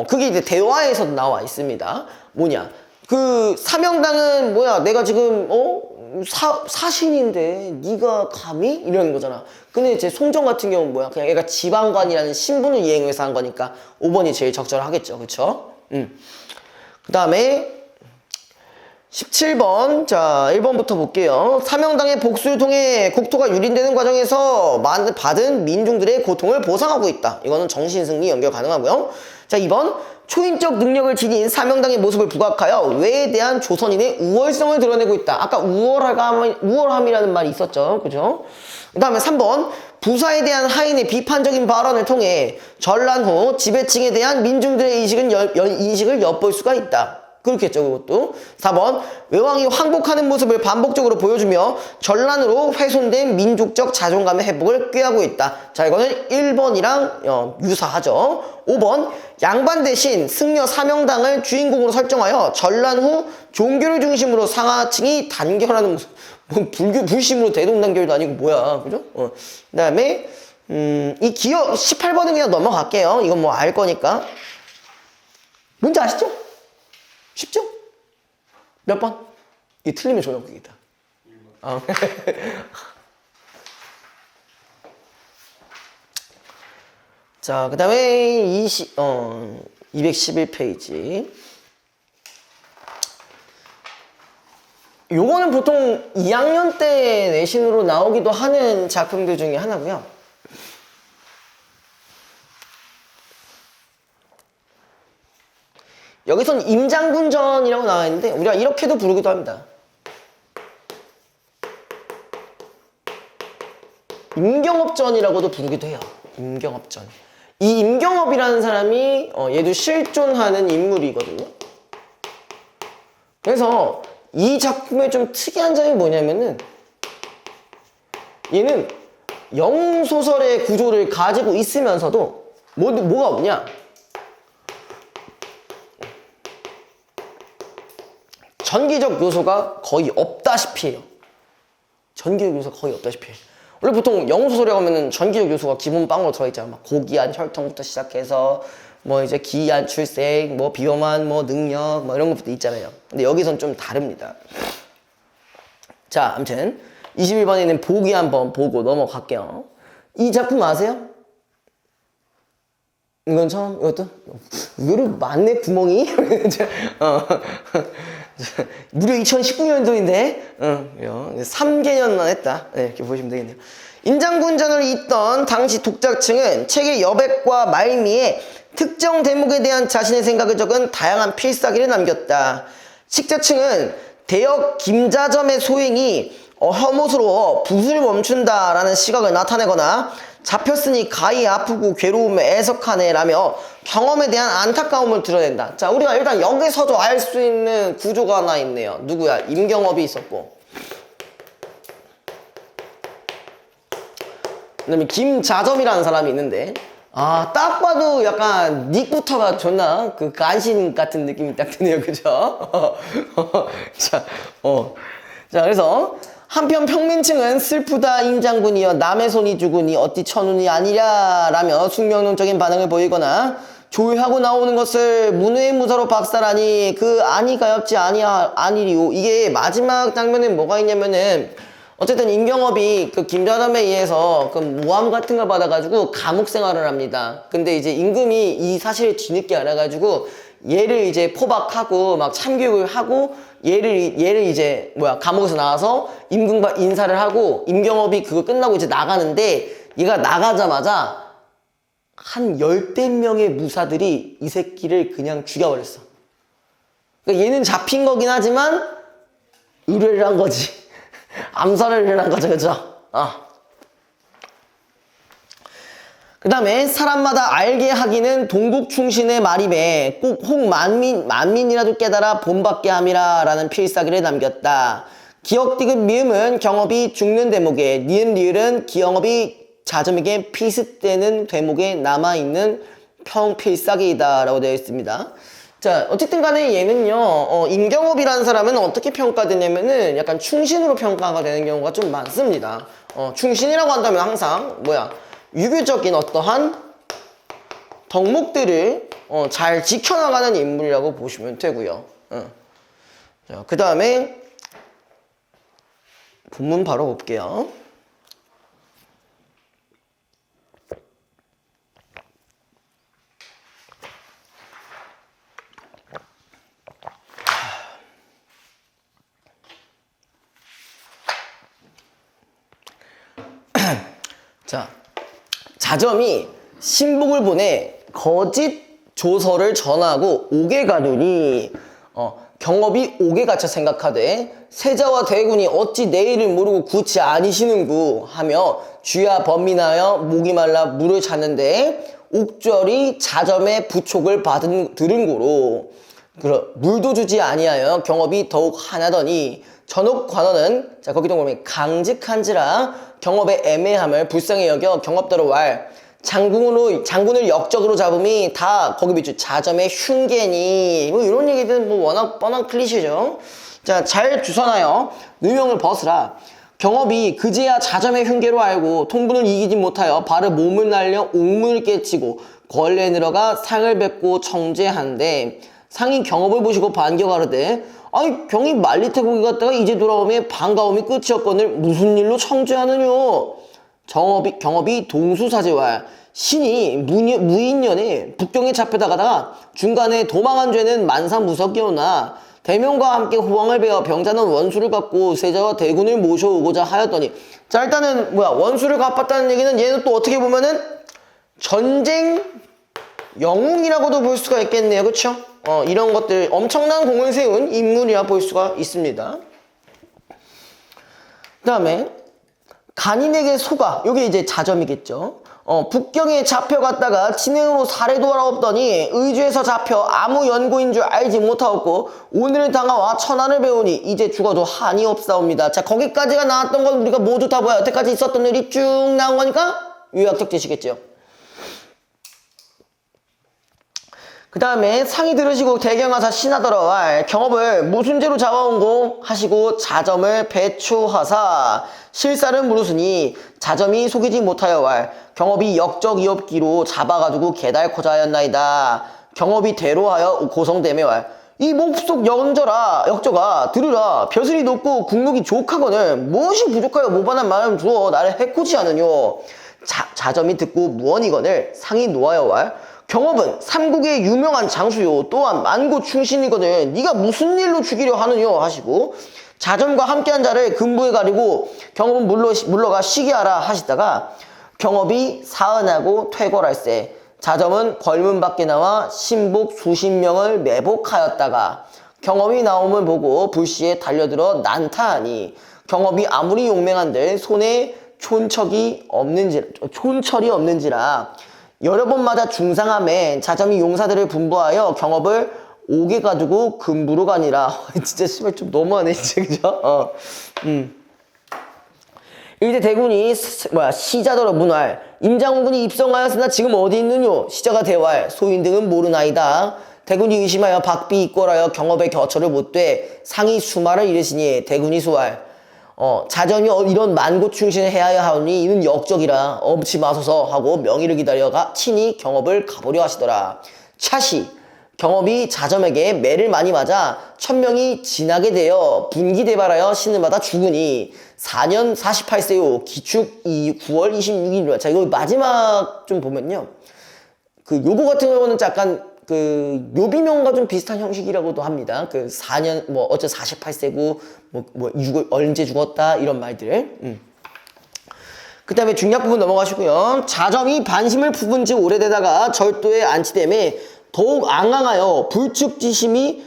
그게 이제 대화에서도 나와 있습니다. 뭐냐 그 사명당은 뭐야 내가 지금 사신인데 네가 감히 이러는 거잖아. 근데 이제 송정 같은 경우는 뭐야 그냥 얘가 지방관이라는 신분을 이행해서 한 거니까 5번이 제일 적절하겠죠. 그쵸? 그 다음에 17번 자 1번부터 볼게요. 사명당의 복수를 통해 국토가 유린되는 과정에서 받은 민중들의 고통을 보상하고 있다. 이거는 정신승리 연결 가능하고요. 자 2번 초인적 능력을 지닌 사명당의 모습을 부각하여 외에 대한 조선인의 우월성을 드러내고 있다. 아까 우월함이라는 말이 있었죠. 그죠? 그 다음에 3번 부사에 대한 하인의 비판적인 발언을 통해 전란 후 지배층에 대한 민중들의 인식을 엿볼 수가 있다. 그렇겠죠. 그것도 4번 외왕이 항복하는 모습을 반복적으로 보여주며 전란으로 훼손된 민족적 자존감의 회복을 꾀하고 있다. 자 이거는 1번이랑 유사하죠. 5번 양반 대신 승려 사명당을 주인공으로 설정하여 전란 후 종교를 중심으로 상하층이 단결하는 모습. 뭐 불심으로 대동단결도 아니고 뭐야. 그죠? 그 다음에 이 기억 18번은 그냥 넘어갈게요. 이건 뭐 알 거니까. 뭔지 아시죠? 쉽죠? 몇 번? 이 틀리면 조용국이다. 자, 그 다음에 211페이지. 요거는 보통 2학년 때 내신으로 나오기도 하는 작품들 중에 하나고요. 여기선 임장군전이라고 나와 있는데 우리가 이렇게도 부르기도 합니다. 임경업전이라고도 부르기도 해요. 임경업전. 이 임경업이라는 사람이 얘도 실존하는 인물이거든요. 그래서 이 작품의 좀 특이한 점이 뭐냐면은 얘는 영웅소설의 구조를 가지고 있으면서도 뭐가 없냐? 전기적 요소가 거의 없다시피 해요. 전기적 요소가 거의 없다시피 해요. 원래 보통 영웅소설이라고 하면은 전기적 요소가 기본 빵으로 들어있잖아요. 막 고귀한 혈통부터 시작해서 뭐 이제 기이한 출생, 뭐 비범한 뭐 능력, 뭐 이런 것부터 있잖아요. 근데 여기선 좀 다릅니다. 자, 아무튼 21번에 있는 보기 한번 보고 넘어갈게요. 이 작품 아세요? 이건 처음, 이것도? 의외로 많네, 구멍이. 무려 2019년도인데, 3개년만 했다. 네, 이렇게 보시면 되겠네요. 임장군전을 잇던 당시 독자층은 책의 여백과 말미에 특정 대목에 대한 자신의 생각을 적은 다양한 필사기를 남겼다. 식자층은 대역 김자점의 소행이 혐오스러워 붓을 멈춘다라는 시각을 나타내거나 잡혔으니 가히 아프고 괴로움에 애석하네 라며 경험에 대한 안타까움을 드러낸다. 자, 우리가 일단 여기서도 알 수 있는 구조가 하나 있네요. 누구야? 임경업이 있었고, 그 다음에 김자점이라는 사람이 있는데, 딱 봐도 약간 닉부터가 존나 그 간신 같은 느낌이 딱 드네요. 그죠? 자, 그래서 한편 평민층은 슬프다 임장군이여 남의 손이 죽으니 어찌 천운이 아니랴 라며 숙명론적인 반응을 보이거나 조회하고 나오는 것을 문외무사로 박살하니 그 아니 가엾지 아니리오. 이게 마지막 장면에 뭐가 있냐면은 어쨌든 임경업이 그 김자점에 의해서 그 모함 같은 걸 받아가지고 감옥 생활을 합니다. 근데 이제 임금이 이 사실을 뒤늦게 알아가지고 얘를 이제 포박하고 막 참교육을 하고 얘를 이제 감옥에서 나와서 임금과 인사를 하고 임경업이 그거 끝나고 이제 나가는데 얘가 나가자마자 한 10대 명의 무사들이 이 새끼를 그냥 죽여버렸어. 그러니까 얘는 잡힌 거긴 하지만 의뢰를 한 거지. 암살을 한 거죠, 그죠? 그 다음에 사람마다 알게 하기는 동국충신의 말임에 꼭 혹 만민이라도 깨달아 본받게 함이라 라는 필사기를 남겼다. 기억 디귿 미음은 경업이 죽는 대목에, 니은 리을은 기영업이 자점에게 피습되는 대목에 남아있는 필사기이다 라고 되어 있습니다. 자, 어쨌든 간에 얘는요, 임경업이라는 사람은 어떻게 평가되냐면은 약간 충신으로 평가가 되는 경우가 좀 많습니다. 충신이라고 한다면 항상 유교적인 어떠한 덕목들을 잘 지켜나가는 인물이라고 보시면 되고요. 자, 그 다음에 본문 바로 볼게요. 자, 자점이 신복을 보내 거짓 조서를 전하고 옥에 가두니 경업이 옥에 갇혀 생각하되 세자와 대군이 어찌 내일을 모르고 구치 아니시는구 하며 쥐야 번민하여 목이 말라 물을 찾는데 옥절이 자점의 부촉을 들은 고로 물도 주지 아니하여 경업이 더욱 화나더니 전옥 관원은 거기도 보면 강직한지라 경업의 애매함을 불쌍히 여겨 경업대로 장군을 역적으로 잡음이 다 거기 비추 자점의 흉계니 이런 얘기들은 워낙 뻔한 클리셰죠. 자, 잘 주선하여 누명을 벗으라. 경업이 그제야 자점의 흉계로 알고 통분을 이기지 못하여 발을 몸을 날려 옥문을 깨치고 권례에 들어가 상을 뵙고 청제한데 상이 경업을 보시고 반겨가르되 아니 경이 말리태 고기 갔다가 이제 돌아오면 반가움이 끝이었거늘 무슨 일로 청제하느뇨. 경업이 동수사제왈 신이 무인년에 북경에 잡혀다가다가 중간에 도망한 죄는 만사무석이었나 대명과 함께 호황을 베어 병자는 원수를 갚고 세자와 대군을 모셔오고자 하였더니 자 일단은 원수를 갚았다는 얘기는 얘는 또 어떻게 보면은 전쟁 영웅이라고도 볼 수가 있겠네요. 그쵸? 이런 것들 엄청난 공을 세운 인물이라 볼 수가 있습니다. 그 다음에 간인에게 소가 요게 이제 자점이겠죠. 북경에 잡혀갔다가 진행으로 살해 돌아왔더니 의주에서 잡혀 아무 연고인 줄 알지 못하였고 오늘을 당하와 천안을 배우니 이제 죽어도 한이 없사옵니다. 자 거기까지가 나왔던 건 우리가 모두 다 뭐야 여태까지 있었던 일이 쭉 나온 거니까 요약적 지시겠죠. 그 다음에 상이 들으시고 대경하사 신하더러 경업을 무슨 죄로 잡아온고 하시고 자점을 배초하사 실사를 물으시니 자점이 속이지 못하여 경업이 역적이옵기로 잡아가지고 개달코자 하였나이다. 경업이 대로하여 고성됨에 이 몹속 역저가 들으라 벼슬이 높고 국력이 족하거늘 무엇이 부족하여 모반한 마음 주어 나를 해코지 하느뇨. 자점이 듣고 무언이거늘 상이 놓아여 경업은 삼국의 유명한 장수요 또한 만고 충신이거든 네가 무슨 일로 죽이려 하느뇨 하시고 자점과 함께한 자를 금부에 가리고 경업은 물러가 시기하라 하시다가 경업이 사은하고 퇴궐할세 자점은 걸문 밖에 나와 신복 수십 명을 매복하였다가 경업이 나옴을 보고 불시에 달려들어 난타하니 경업이 아무리 용맹한들 손에 촌철이 없는지라 여러 번 맞아 중상함에 자점이 용사들을 분부하여 경업을 오게 가지고 금부로 가니라. 진짜 씨발 좀 너무하네 진짜 그죠? 이제 대군이 시자더러 문활 임장군이 입성하였으나 지금 어디 있느뇨? 시자가 대활 소인 등은 모르나이다. 대군이 의심하여 박비 입궐하여 경업의 겨처를 못돼 상이 수마를 이르시니 대군이 수활 자점이 이런 만고충신을 해야 하오니 이는 역적이라 엄치 마소서 하고 명의를 기다려가 친히 경업을 가보려 하시더라. 차시 경업이 자점에게 매를 많이 맞아 1000명이 지나게 되어 분기대발하여 신음하다 죽으니 4년 48세요 기축 9월 26일이라. 자 이거 마지막 좀 보면요 요거 같은 경우는 약간 묘비명과 좀 비슷한 형식이라고도 합니다. 4년 어째 48세고 6월 언제 죽었다 이런 말들. 그 다음에 중략 부분 넘어가시고요. 자점이 반심을 품은 지 오래되다가 절도에 안치됨에 더욱 앙앙하여 불축지심이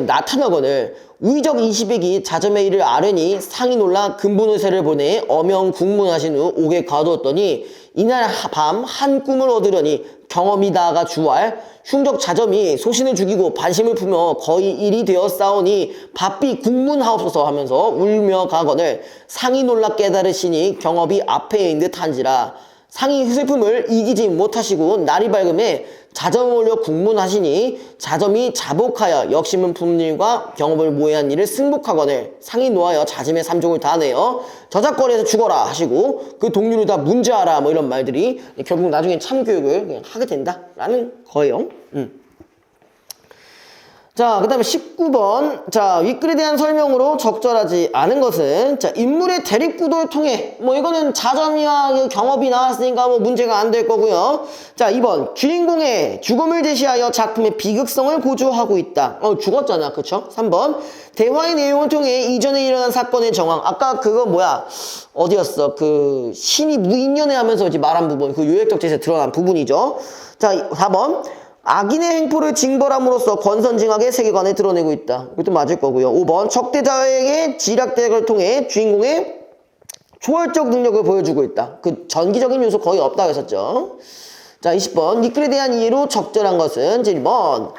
나타나거늘 위적 20액이 자점의 일을 아뢰니 상이 놀라 근본의세를 보내 어명 국문하신 후 옥에 가두었더니 이날 밤 한 꿈을 얻으려니 경험이 나아가 주활 흉적 자점이 소신을 죽이고 반심을 품어 거의 일이 되었사오니 바삐 국문하옵소서 하면서 울며 가거늘 상이 놀라 깨달으시니 경업이 앞에 있는 듯 한지라. 상이 슬픔을 이기지 못하시고 날이 밝음에 자점을 올려 국문하시니 자점이 자복하여 역심을 품는 일과 경업을 모해한 일을 승복하거늘 상이 놓아여 자짐의 삼족을 다하네요. 저작거리에서 죽어라 하시고 그 동료를 다 문제하라 이런 말들이 결국 나중에 참교육을 그냥 하게 된다라는 거예요. 자, 그 다음에 19번. 자, 윗글에 대한 설명으로 적절하지 않은 것은, 자, 인물의 대립구도를 통해, 이거는 자점이와 경업이 나왔으니까 문제가 안 될 거고요. 자, 2번. 주인공의 죽음을 제시하여 작품의 비극성을 고조하고 있다. 죽었잖아. 그쵸? 3번. 대화의 내용을 통해 이전에 일어난 사건의 정황. 아까 그거 어디였어? 신이 무인연애 하면서 이제 말한 부분. 요약적 제시에 드러난 부분이죠. 자, 4번. 악인의 행포를 징벌함으로써 권선징악의 세계관을 드러내고 있다. 이것도 맞을 거고요. 5번 적대자에게 지략대를 통해 주인공의 초월적 능력을 보여주고 있다. 전기적인 요소 거의 없다고 했었죠. 자, 20번 윗글에 대한 이해로 적절한 것은 1번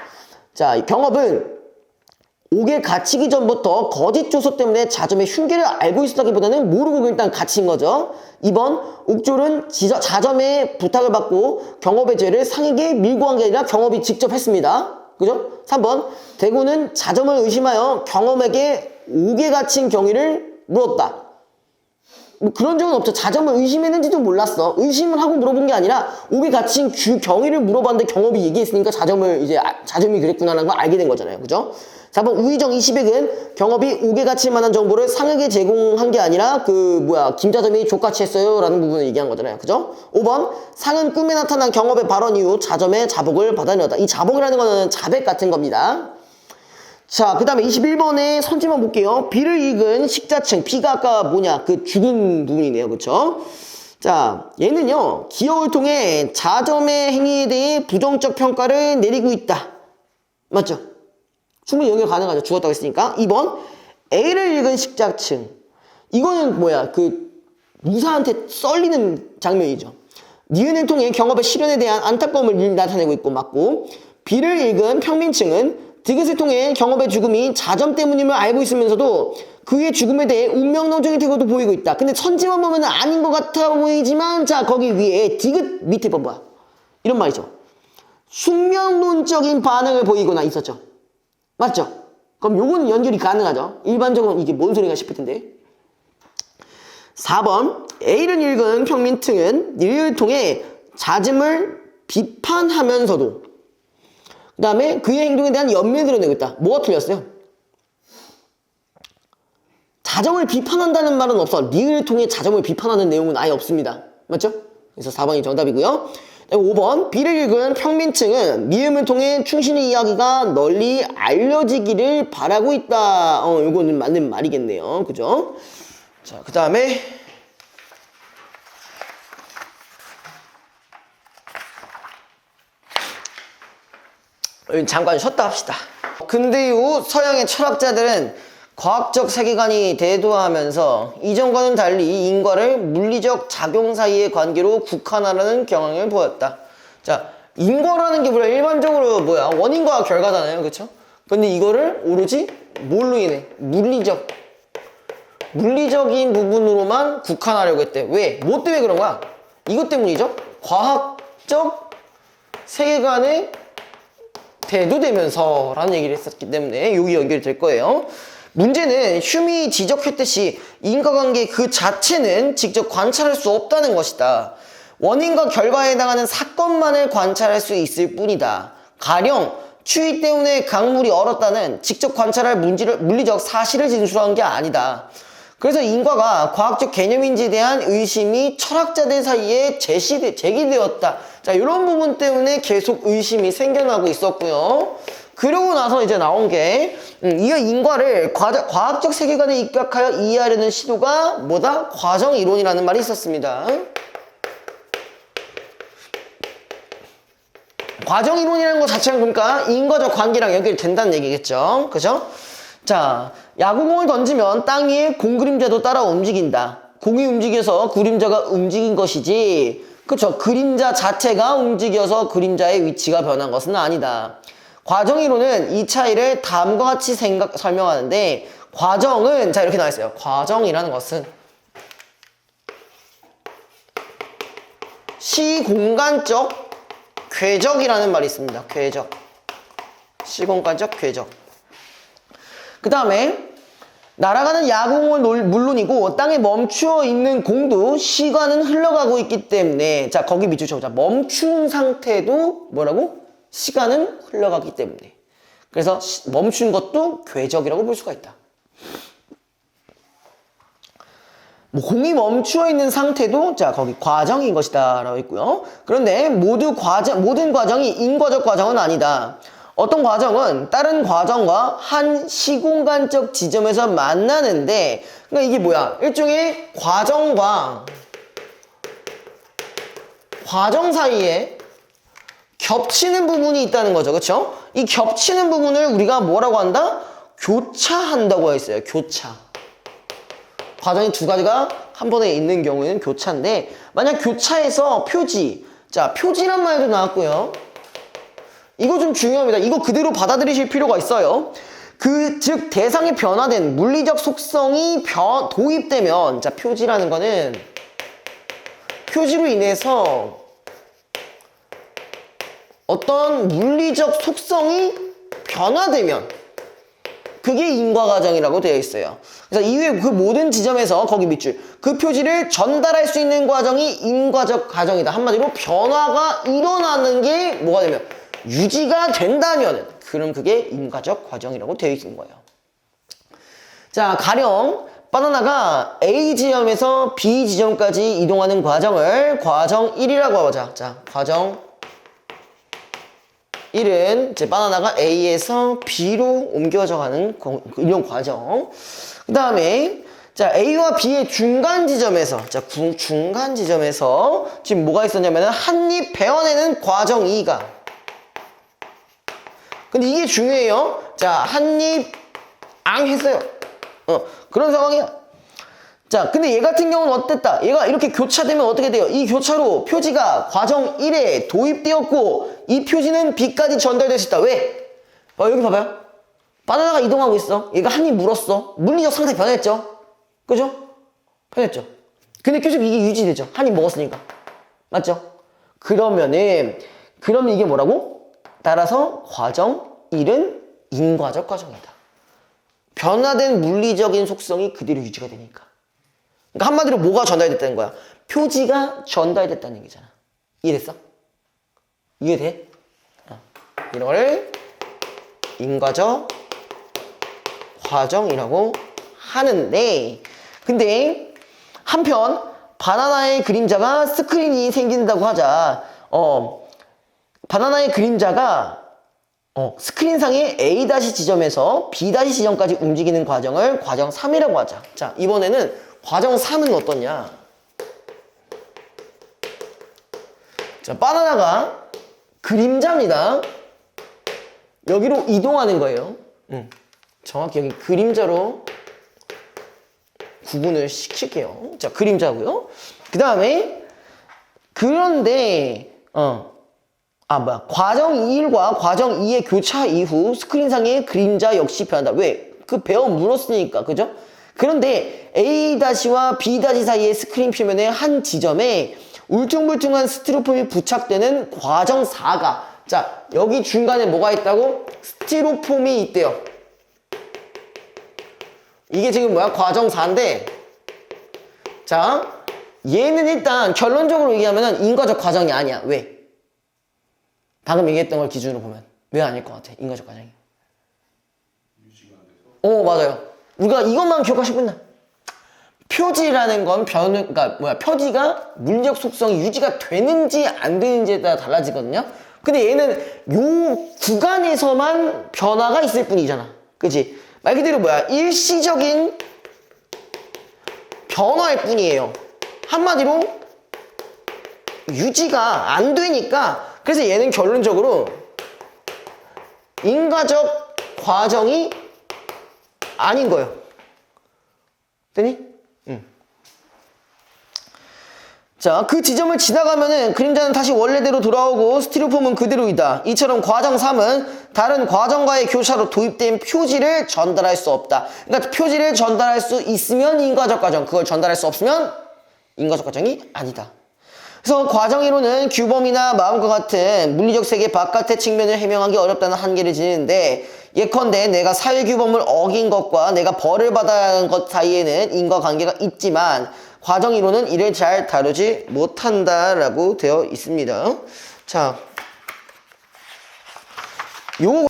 자, 경업은 옥에 갇히기 전부터 거짓 조서 때문에 자점의 흉계를 알고 있었다기보다는 모르고 일단 갇힌 거죠. 2번 옥졸은 자점의 부탁을 받고 경업의 죄를 상에게 밀고 한 게 아니라 경업이 직접 했습니다. 그죠? 3번 대군은 자점을 의심하여 경업에게 옥에 갇힌 경위를 물었다. 그런 적은 없죠. 자점을 의심했는지도 몰랐어. 의심을 하고 물어본 게 아니라 옥에 갇힌 경위를 물어봤는데 경업이 얘기했으니까 자점이 그랬구나라는 걸 알게 된 거잖아요. 그죠? 4번 우의정 20액은 경업이 옥에 갇힐 만한 정보를 상에게 제공한 게 아니라 김자점이 족같이 했어요 라는 부분을 얘기한 거잖아요. 그죠? 5번 상은 꿈에 나타난 경업의 발언 이후 자점의 자복을 받아내었다. 이 자복이라는 거는 자백 같은 겁니다. 자, 그 다음에 21번에 선지만 볼게요. 비를 읽은 식자층. 비가 아까 뭐냐? 그 죽은 부분이네요. 그쵸? 자, 얘는요, 기억을 통해 자점의 행위에 대해 부정적 평가를 내리고 있다. 맞죠? 충분히 연결 가능하죠. 죽었다고 했으니까. 2번, A를 읽은 식자층. 이거는 뭐야? 무사한테 썰리는 장면이죠. 니은을 통해 경업의 실현에 대한 안타까움을 나타내고 있고, 맞고. B를 읽은 평민층은 디귿을 통해 경업의 죽음이 자점 때문임을 알고 있으면서도 그의 죽음에 대해 운명론적인 태도도 보이고 있다. 근데 선지만 보면 아닌 것 같아 보이지만 자 거기 위에 디귿 밑에 봐봐. 이런 말이죠. 숙명론적인 반응을 보이거나 있었죠. 맞죠? 그럼 요거는 연결이 가능하죠. 일반적으로 이게 뭔 소리가 싶을 텐데. 4번 A를 읽은 평민층은 니을 통해 자점을 비판하면서도 그 다음에 그의 행동에 대한 연민을 드러내고 있다. 뭐가 틀렸어요? 자정을 비판한다는 말은 없어. 니을 통해 자정을 비판하는 내용은 아예 없습니다. 맞죠? 그래서 4번이 정답이고요. 5번 B를 읽은 평민층은 미음을 통해 충신의 이야기가 널리 알려지기를 바라고 있다. 이거는 맞는 말이겠네요. 그죠? 자, 그 다음에 잠깐 쉬었다 합시다. 근대 이후 서양의 철학자들은 과학적 세계관이 대두하면서 이전과는 달리 인과를 물리적 작용 사이의 관계로 국한하라는 경향을 보였다. 자, 인과라는 게 뭐야? 일반적으로 뭐야? 원인과 결과잖아요. 그쵸? 근데 이거를 오로지 뭘로 인해? 물리적인 부분으로만 국한하려고 했대. 왜? 뭐 때문에 그런 거야? 이것 때문이죠? 과학적 세계관에 대두되면서 라는 얘기를 했었기 때문에 여기 연결이 될 거예요. 문제는 흉이 지적했듯이 인과관계 그 자체는 직접 관찰할 수 없다는 것이다. 원인과 결과에 해당하는 사건만을 관찰할 수 있을 뿐이다. 가령 추위 때문에 강물이 얼었다는 직접 관찰할 물리적 사실을 진술한 게 아니다. 그래서 인과가 과학적 개념인지에 대한 의심이 철학자들 사이에 제기되었다. 자, 이런 부분 때문에 계속 의심이 생겨나고 있었고요. 그러고 나서 이제 나온 게 이 인과를 과학적 세계관에 입각하여 이해하려는 시도가 뭐다? 과정이론이라는 말이 있었습니다. 과정이론이라는 것 자체는 그러니까 인과적 관계랑 연결이 된다는 얘기겠죠. 그죠? 자, 야구공을 던지면 땅 위에 공 그림자도 따라 움직인다. 공이 움직여서 그림자가 움직인 것이지, 그쵸? 그림자 자체가 움직여서 그림자의 위치가 변한 것은 아니다. 과정이론은 이 차이를 다음과 같이 설명하는데, 과정은 자 이렇게 나와 있어요. 과정이라는 것은 시공간적 궤적이라는 말이 있습니다. 궤적. 시공간적 궤적. 그 다음에 날아가는 야구공은 물론이고 땅에 멈추어 있는 공도 시간은 흘러가고 있기 때문에 자 거기 밑줄 쳐보자. 멈춘 상태도 뭐라고? 시간은 흘러가기 때문에. 그래서 멈춘 것도 궤적이라고 볼 수가 있다. 뭐 공이 멈추어 있는 상태도 자 거기 과정인 것이다 라고 있고요. 그런데 모든 과정이 인과적 과정은 아니다. 어떤 과정은 다른 과정과 한 시공간적 지점에서 만나는데, 그러니까 이게 뭐야? 일종의 과정과 과정 사이에 겹치는 부분이 있다는 거죠. 그렇죠? 이 겹치는 부분을 우리가 뭐라고 한다? 교차한다고 했어요. 교차. 과정이 두 가지가 한 번에 있는 경우에는 교차인데, 만약 교차해서 표지, 자 표지란 말도 나왔고요. 이거 좀 중요합니다. 이거 그대로 받아들이실 필요가 있어요. 즉 대상이 변화된 물리적 속성이 도입되면 자 표지라는 거는 표지로 인해서 어떤 물리적 속성이 변화되면 그게 인과과정이라고 되어 있어요. 그래서 이후에 그 모든 지점에서 거기 밑줄 그 표지를 전달할 수 있는 과정이 인과적 과정이다. 한마디로 변화가 일어나는 게 뭐가 되면 유지가 된다면 그럼 그게 인과적 과정이라고 되어 있는 거예요. 자, 가령 바나나가 A 지점에서 B 지점까지 이동하는 과정을 과정 1이라고 하자. 자, 과정 1은 이제 바나나가 A에서 B로 옮겨져 가는 이런 과정. 그 다음에 자, A와 B의 중간 지점에서 중간 지점에서 지금 뭐가 있었냐면은 한 입 베어내는 과정 2가. 근데 이게 중요해요. 자, 한 입 앙 했어요. 그런 상황이야. 자, 근데 얘 같은 경우는 어땠다? 얘가 이렇게 교차되면 어떻게 돼요? 이 교차로 표지가 과정 1에 도입되었고 이 표지는 B까지 전달될 수 있다. 왜? 여기 봐봐요. 바나나가 이동하고 있어. 얘가 한 입 물었어. 물리적 상태 변했죠? 그죠? 변했죠? 근데 계속 이게 유지되죠? 한 입 먹었으니까. 맞죠? 그럼 이게 뭐라고? 따라서 과정 1은 인과적 과정이다. 변화된 물리적인 속성이 그대로 유지가 되니까. 그러니까 한마디로 뭐가 전달됐다는 거야? 표지가 전달됐다는 얘기잖아. 이해됐어? 이해돼? 이런 걸 인과적 과정이라고 하는데, 근데 한편 바나나의 그림자가 스크린이 생긴다고 하자. 바나나의 그림자가 스크린상의 A 지점에서 B 지점까지 움직이는 과정을 과정 3이라고 하자. 자, 이번에는 과정 3은 어떠냐? 자, 바나나가 그림자입니다. 여기로 이동하는 거예요. 정확히 여기 그림자로 구분을 시킬게요. 자, 그림자고요. 그 다음에 그런데 과정 1과 과정 2의 교차 이후 스크린상의 그림자 역시 변한다. 왜? 그 베어 물었으니까, 그죠? 그런데 A-와 B- 사이의 스크린 표면의 한 지점에 울퉁불퉁한 스티로폼이 부착되는 과정 4가, 자, 여기 중간에 뭐가 있다고? 스티로폼이 있대요. 이게 지금 뭐야? 과정 4인데, 자, 얘는 일단 결론적으로 얘기하면 인과적 과정이 아니야. 왜? 방금 얘기했던 걸 기준으로 보면 왜 아닐 것 같아? 인과적 과정이. 유지가 안 돼서? 맞아요. 우리가 이것만 기억하시면 된다. 표지라는 건 표지가 물리적 속성이 유지가 되는지 안 되는지에 따라 달라지거든요. 근데 얘는 요 구간에서만 변화가 있을 뿐이잖아. 그치? 말 그대로 일시적인 변화일 뿐이에요. 한마디로 유지가 안 되니까, 그래서 얘는 결론적으로 인과적 과정이 아닌 거예요. 되니? 자, 그 지점을 지나가면은 그림자는 다시 원래대로 돌아오고 스티로폼은 그대로이다. 이처럼 과정 3은 다른 과정과의 교차로 도입된 표지를 전달할 수 없다. 그러니까 표지를 전달할 수 있으면 인과적 과정, 그걸 전달할 수 없으면 인과적 과정이 아니다. 그래서 과정 1호는 규범이나 마음과 같은 물리적 세계 바깥의 측면을 해명하기 어렵다는 한계를 지니는데, 예컨대 내가 사회규범을 어긴 것과 내가 벌을 받아야 하는 것 사이에는 인과관계가 있지만 과정 1호는 이를 잘 다루지 못한다라고 되어 있습니다. 자, 요거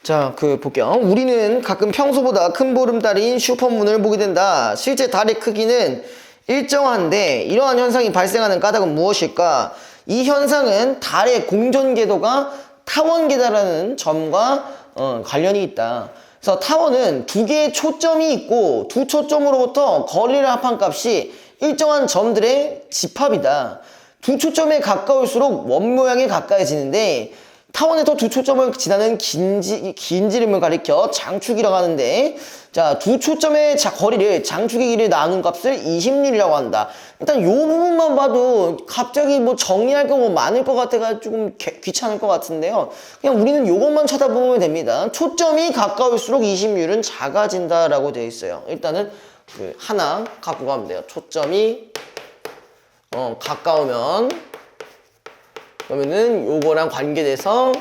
자, 볼게요. 우리는 가끔 평소보다 큰 보름달인 슈퍼문을 보게 된다. 실제 달의 크기는 일정한데 이러한 현상이 발생하는 까닭은 무엇일까? 이 현상은 달의 공전 궤도가 타원 궤도라는 점과 관련이 있다. 그래서 타원은 두 개의 초점이 있고 두 초점으로부터 거리를 합한 값이 일정한 점들의 집합이다. 두 초점에 가까울수록 원 모양에 가까워지는데, 타원에서 두 초점을 지나는 긴 지름을 가리켜 장축이라고 하는데, 자, 두 초점의 거리를 장축의 길이를 나눈 값을 20률이라고 한다. 일단 요 부분만 봐도 갑자기 정리할 거 많을 것 같아가 조금 귀찮을 것 같은데요. 그냥 우리는 요것만 쳐다보면 됩니다. 초점이 가까울수록 20률은 작아진다라고 되어 있어요. 일단은 하나 갖고 가면 돼요. 초점이 가까우면, 그러면은 요거랑 관계돼서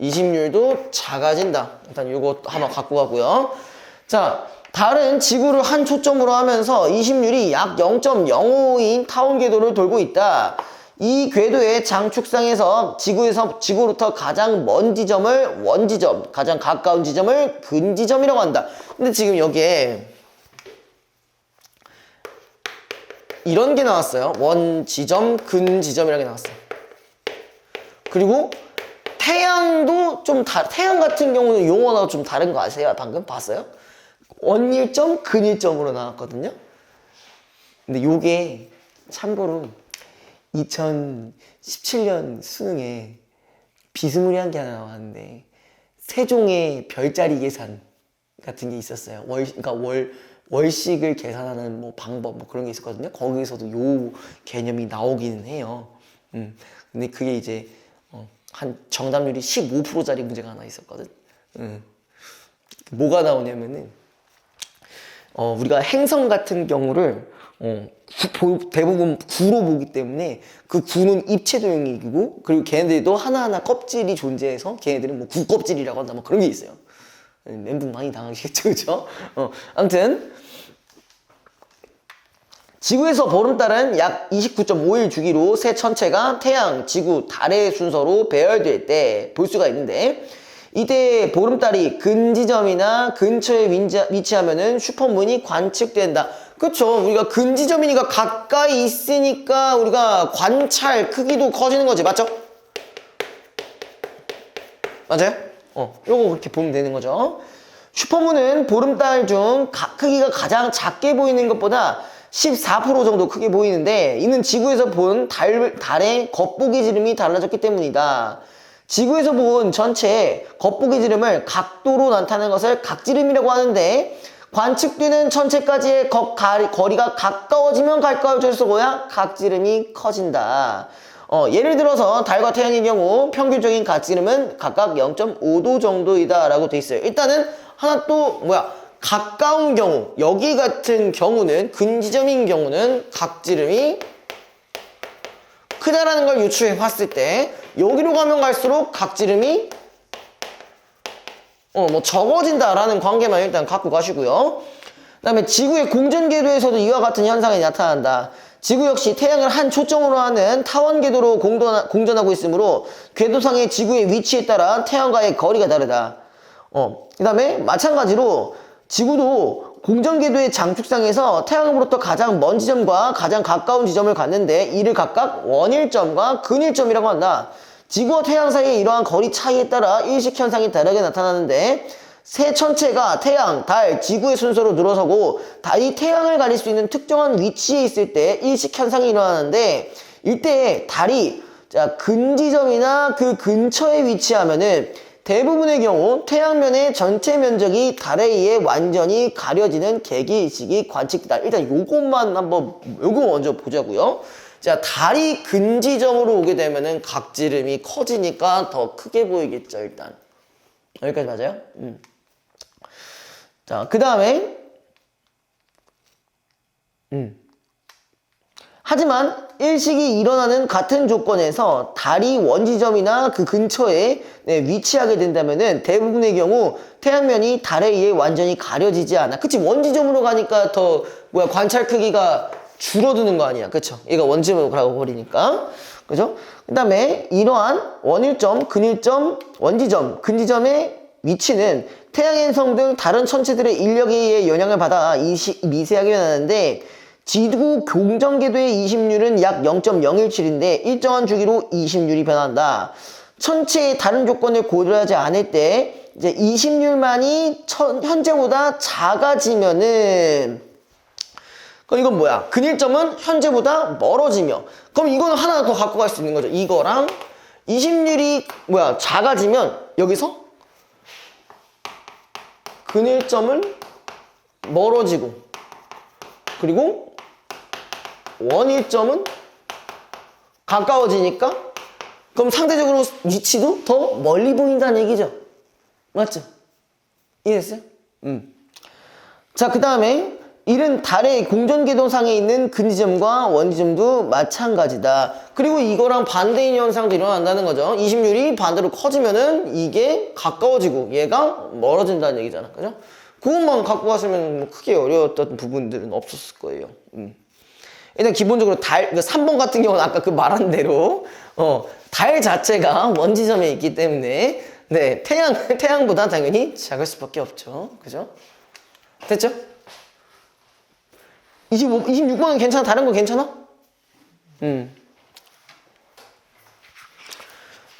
20률도 작아진다. 일단 요거 하나 갖고 가고요. 자, 달은 지구를 한 초점으로 하면서 20률이 약 0.05인 타원 궤도를 돌고 있다. 이 궤도의 장축상에서 지구로부터 가장 먼 지점을 원지점, 가장 가까운 지점을 근지점이라고 한다. 근데 지금 여기에 이런 게 나왔어요. 원지점, 근지점이라는 게 나왔어요. 그리고 태양도 태양 같은 경우는 용어가 좀 다른 거 아세요? 방금 봤어요? 원일점, 근일점으로 나왔거든요. 근데 요게 참고로 2017년 수능에 비스무리한 게 하나 나왔는데 세종의 별자리 계산 같은 게 있었어요. 그러니까 월식을 계산하는 뭐 방법 뭐 그런 게 있었거든요. 거기서도 요 개념이 나오기는 해요. 근데 그게 이제 한 정답률이 15%짜리 문제가 하나 있었거든. 뭐가 나오냐면은 우리가 행성 같은 경우를 대부분 구로 보기 때문에 그 구는 입체 도형이고, 그리고 걔네들도 하나하나 껍질이 존재해서 걔네들은 뭐 구껍질이라고 한다 뭐 그런 게 있어요. 멘붕 많이 당하시겠죠, 그죠? 아무튼 지구에서 보름달은 약 29.5일 주기로 새 천체가 태양, 지구, 달의 순서로 배열될 때 볼 수가 있는데, 이때 보름달이 근지점이나 근처에 위치하면은 슈퍼문이 관측된다. 그쵸? 우리가 근지점이니까 가까이 있으니까 우리가 관찰 크기도 커지는 거지, 맞죠? 맞아요? 요거 그렇게 보면 되는 거죠. 슈퍼문은 보름달 중 크기가 가장 작게 보이는 것보다 14% 정도 크게 보이는데, 이는 지구에서 본 달의 겉보기 지름이 달라졌기 때문이다. 지구에서 본 전체 겉보기 지름을 각도로 나타내는 것을 각지름이라고 하는데, 관측되는 천체까지의 거리가 가까워지면 가까워질수록 각지름이 커진다. 예를 들어서 달과 태양의 경우 평균적인 각지름은 각각 0.5도 정도이다 라고 돼 있어요. 일단은 하나 또 가까운 경우, 여기 같은 경우는, 근지점인 경우는 각지름이 크다라는 걸 유추해 봤을 때, 여기로 가면 갈수록 각지름이 적어진다라는 관계만 일단 갖고 가시고요. 그 다음에 지구의 공전궤도에서도 이와 같은 현상이 나타난다. 지구 역시 태양을 한 초점으로 하는 타원 궤도로 공전하고 있으므로 궤도상의 지구의 위치에 따라 태양과의 거리가 다르다. 그 다음에 마찬가지로 지구도 공전궤도의 장축상에서 태양으로부터 가장 먼 지점과 가장 가까운 지점을 갖는데, 이를 각각 원일점과 근일점이라고 한다. 지구와 태양 사이의 이러한 거리 차이에 따라 일식 현상이 다르게 나타나는데, 새 천체가 태양, 달, 지구의 순서로 늘어서고 달이 태양을 가릴 수 있는 특정한 위치에 있을 때 일식 현상이 일어나는데, 이때 달이 근지점이나 그 근처에 위치하면은 대부분의 경우 태양면의 전체 면적이 달에 의해 완전히 가려지는 개기일식이 관측된다. 일단 요것만 요거 먼저 보자고요. 자, 달이 근지점으로 오게 되면은 각지름이 커지니까 더 크게 보이겠죠, 일단. 여기까지 맞아요? 자, 그 다음에 하지만 일식이 일어나는 같은 조건에서 달이 원지점이나 그 근처에 위치하게 된다면은 대부분의 경우 태양면이 달에 의해 완전히 가려지지 않아. 그치? 원지점으로 가니까 더 관찰 크기가 줄어드는 거 아니야. 그쵸? 얘가 원지점으로 가고 버리니까. 그죠? 그 다음에 이러한 원일점, 근일점, 원지점, 근지점의 위치는 태양행성 등 다른 천체들의 인력에 의해 영향을 받아 미세하게 변하는데, 지구 공전궤도의 20률은 약 0.017인데 일정한 주기로 20률이 변한다. 천체의 다른 조건을 고려하지 않을 때 이제 20률만이 현재보다 작아지면은, 그럼 이건 뭐야? 근일점은 현재보다 멀어지며, 그럼 이거는 하나 더 갖고 갈 수 있는 거죠. 이거랑 20률이 작아지면 여기서 근일점은 멀어지고, 그리고 원일점은 가까워지니까, 그럼 상대적으로 위치도 더 멀리 보인다는 얘기죠. 맞죠? 이해했어요? 자, 그 다음에 이는 달의 공전궤도상에 있는 근지점과 원지점도 마찬가지다. 그리고 이거랑 반대인 현상도 일어난다는 거죠. 20률이 반대로 커지면은 이게 가까워지고 얘가 멀어진다는 얘기잖아. 그죠? 그것만 갖고 갔으면 뭐 크게 어려웠던 부분들은 없었을 거예요. 일단 기본적으로 달, 3번 같은 경우는 아까 그 말한 대로 달 자체가 원지점에 있기 때문에 네, 태양보다 당연히 작을 수밖에 없죠. 그죠? 됐죠? 26번은 괜찮아? 다른 거 괜찮아?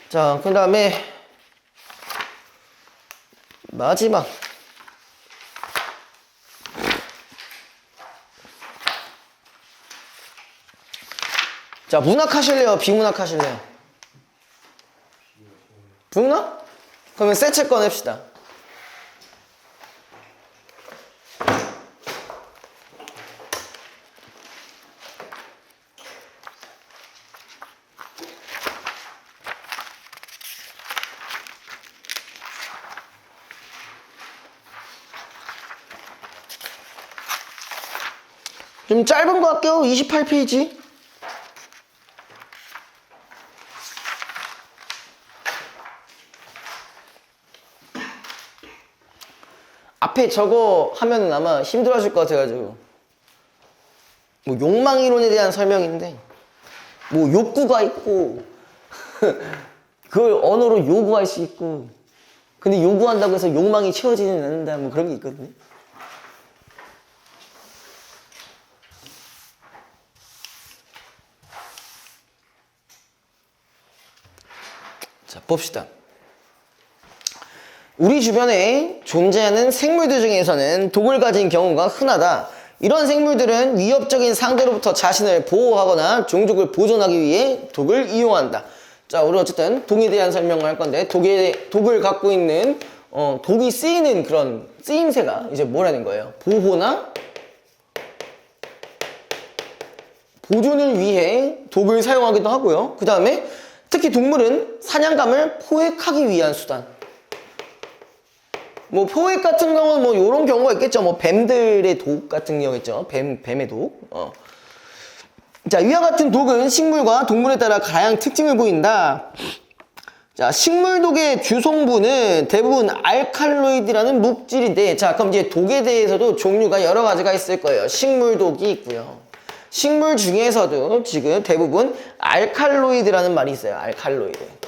자, 그 다음에 마지막 자, 문학 하실래요? 비문학 하실래요? 비문학? 그러면 새 책 꺼냅시다. 좀 짧은 거 할게요. 28페이지. 앞에 저거 하면은 아마 힘들어 하실 것 같아가지고. 뭐 욕망 이론에 대한 설명인데, 뭐 욕구가 있고, 그걸 언어로 요구할 수 있고, 근데 요구한다고 해서 욕망이 채워지지는 않는다. 뭐 그런 게 있거든요. 자, 봅시다. 우리 주변에 존재하는 생물들 중에서는 독을 가진 경우가 흔하다. 이런 생물들은 위협적인 상대로부터 자신을 보호하거나 종족을 보존하기 위해 독을 이용한다. 자, 우리 어쨌든 독에 대한 설명을 할 건데, 독을 갖고 있는 독이 쓰이는 그런 쓰임새가 이제 뭐라는 거예요? 보호나 보존을 위해 독을 사용하기도 하고요. 그 다음에 특히 동물은 사냥감을 포획하기 위한 수단. 뭐 포획 같은 경우는 뭐 요런 경우가 있겠죠. 뭐 뱀들의 독 같은 경우 있죠. 뱀의 독. 자, 위와 같은 독은 식물과 동물에 따라 다양한 특징을 보인다. 자, 식물 독의 주성분은 대부분 알칼로이드라는 물질인데, 자, 그럼 이제 독에 대해서도 종류가 여러 가지가 있을 거예요. 식물 독이 있고요. 식물 중에서도 지금 대부분 알칼로이드라는 말이 있어요. 알칼로이드.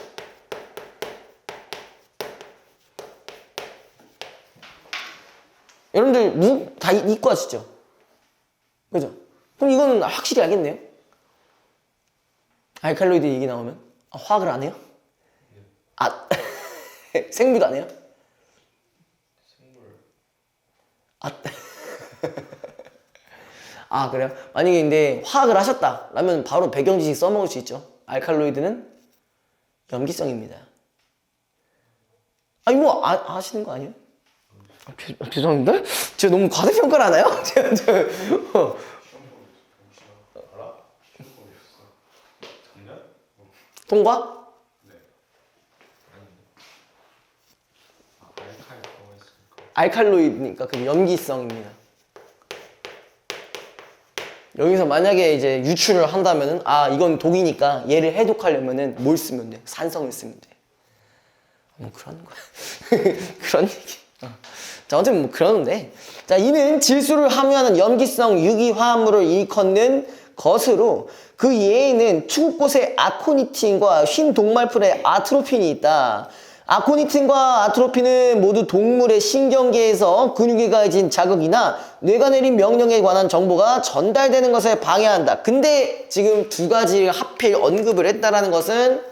여러분들 무 다 잊고 하시죠? 그죠? 그럼 이거는 확실히 알겠네요. 알칼로이드 얘기 나오면 화학을 안 해요? 아 생물도 안 해요? 아 그래요? 만약에 근데 화학을 하셨다 라면 바로 배경 지식 써먹을 수 있죠. 알칼로이드는 염기성입니다. 아니 뭐 아시는 거 아니에요? 죄송합니다. 제가 너무 과대평가를 하나요? 통과? 알칼로이드니까 그 염기성입니다. 여기서 만약에 이제 유출을 한다면은 이건 독이니까 얘를 해독하려면은 뭘 쓰면 돼? 산성을 쓰면 돼. 뭐 그런 거야. 그런 얘기. 자, 어쨌든 뭐 그러는데, 자, 이는 질소를 함유하는 염기성 유기화합물을 일컫는 것으로 그 예에는 추구꽃의 아코니틴과 흰 독말풀의 아트로핀이 있다. 아코니틴과 아트로핀은 모두 동물의 신경계에서 근육에 가해진 자극이나 뇌가 내린 명령에 관한 정보가 전달되는 것을 방해한다. 근데 지금 두 가지를 하필 언급을 했다라는 것은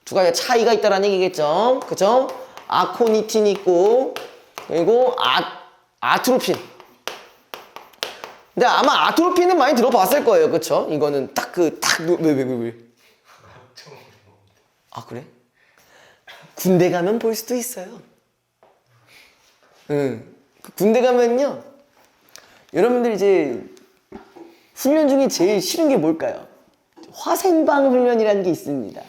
두 가지 차이가 있다라는 얘기겠죠. 그죠? 아코니틴이 있고 그리고 아트로핀. 근데 아마 아트로핀은 많이 들어봤을 거예요. 그쵸? 이거는 왜? 아, 그래? 군대 가면 볼 수도 있어요. 군대 가면요. 여러분들 이제 훈련 중에 제일 싫은 게 뭘까요? 화생방 훈련이라는 게 있습니다.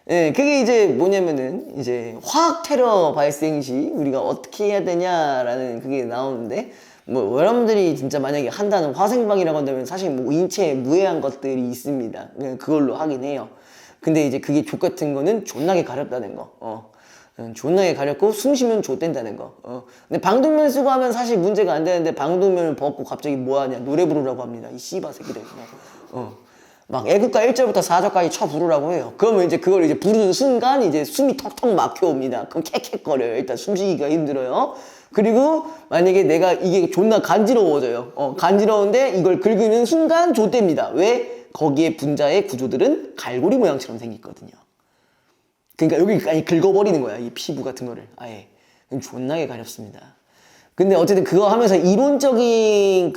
그게 이제 뭐냐면은 이제 화학 테러 발생 시 우리가 어떻게 해야 되냐라는 그게 나오는데, 뭐 여러분들이 진짜 만약에 한다는 화생방이라고 한다면 사실 뭐 인체에 무해한 것들이 있습니다. 그걸로 하긴 해요. 근데 이제 그게 족 같은 거는 존나게 가렵다는 거. 존나게 가렸고 숨 쉬면 좆된다는 거. 근데 방독면 쓰고 하면 사실 문제가 안 되는데 방독면을 벗고 갑자기 뭐 하냐 노래 부르라고 합니다. 이 씨바 새끼들. 막 애국가 1절부터 4절까지 쳐 부르라고 해요. 그러면 이제 그걸 이제 부르는 순간 이제 숨이 턱턱 막혀옵니다. 그럼 캑캑거려요. 일단 숨 쉬기가 힘들어요. 그리고 만약에 내가 이게 존나 간지러워져요. 간지러운데 이걸 긁으면 순간 좆됩니다. 왜? 거기에 분자의 구조들은 갈고리 모양처럼 생겼거든요. 그러니까 여기까지 긁어버리는 거야. 이 피부 같은 거를 아예. 존나게 가렵습니다. 근데 어쨌든 그거 하면서 이론적인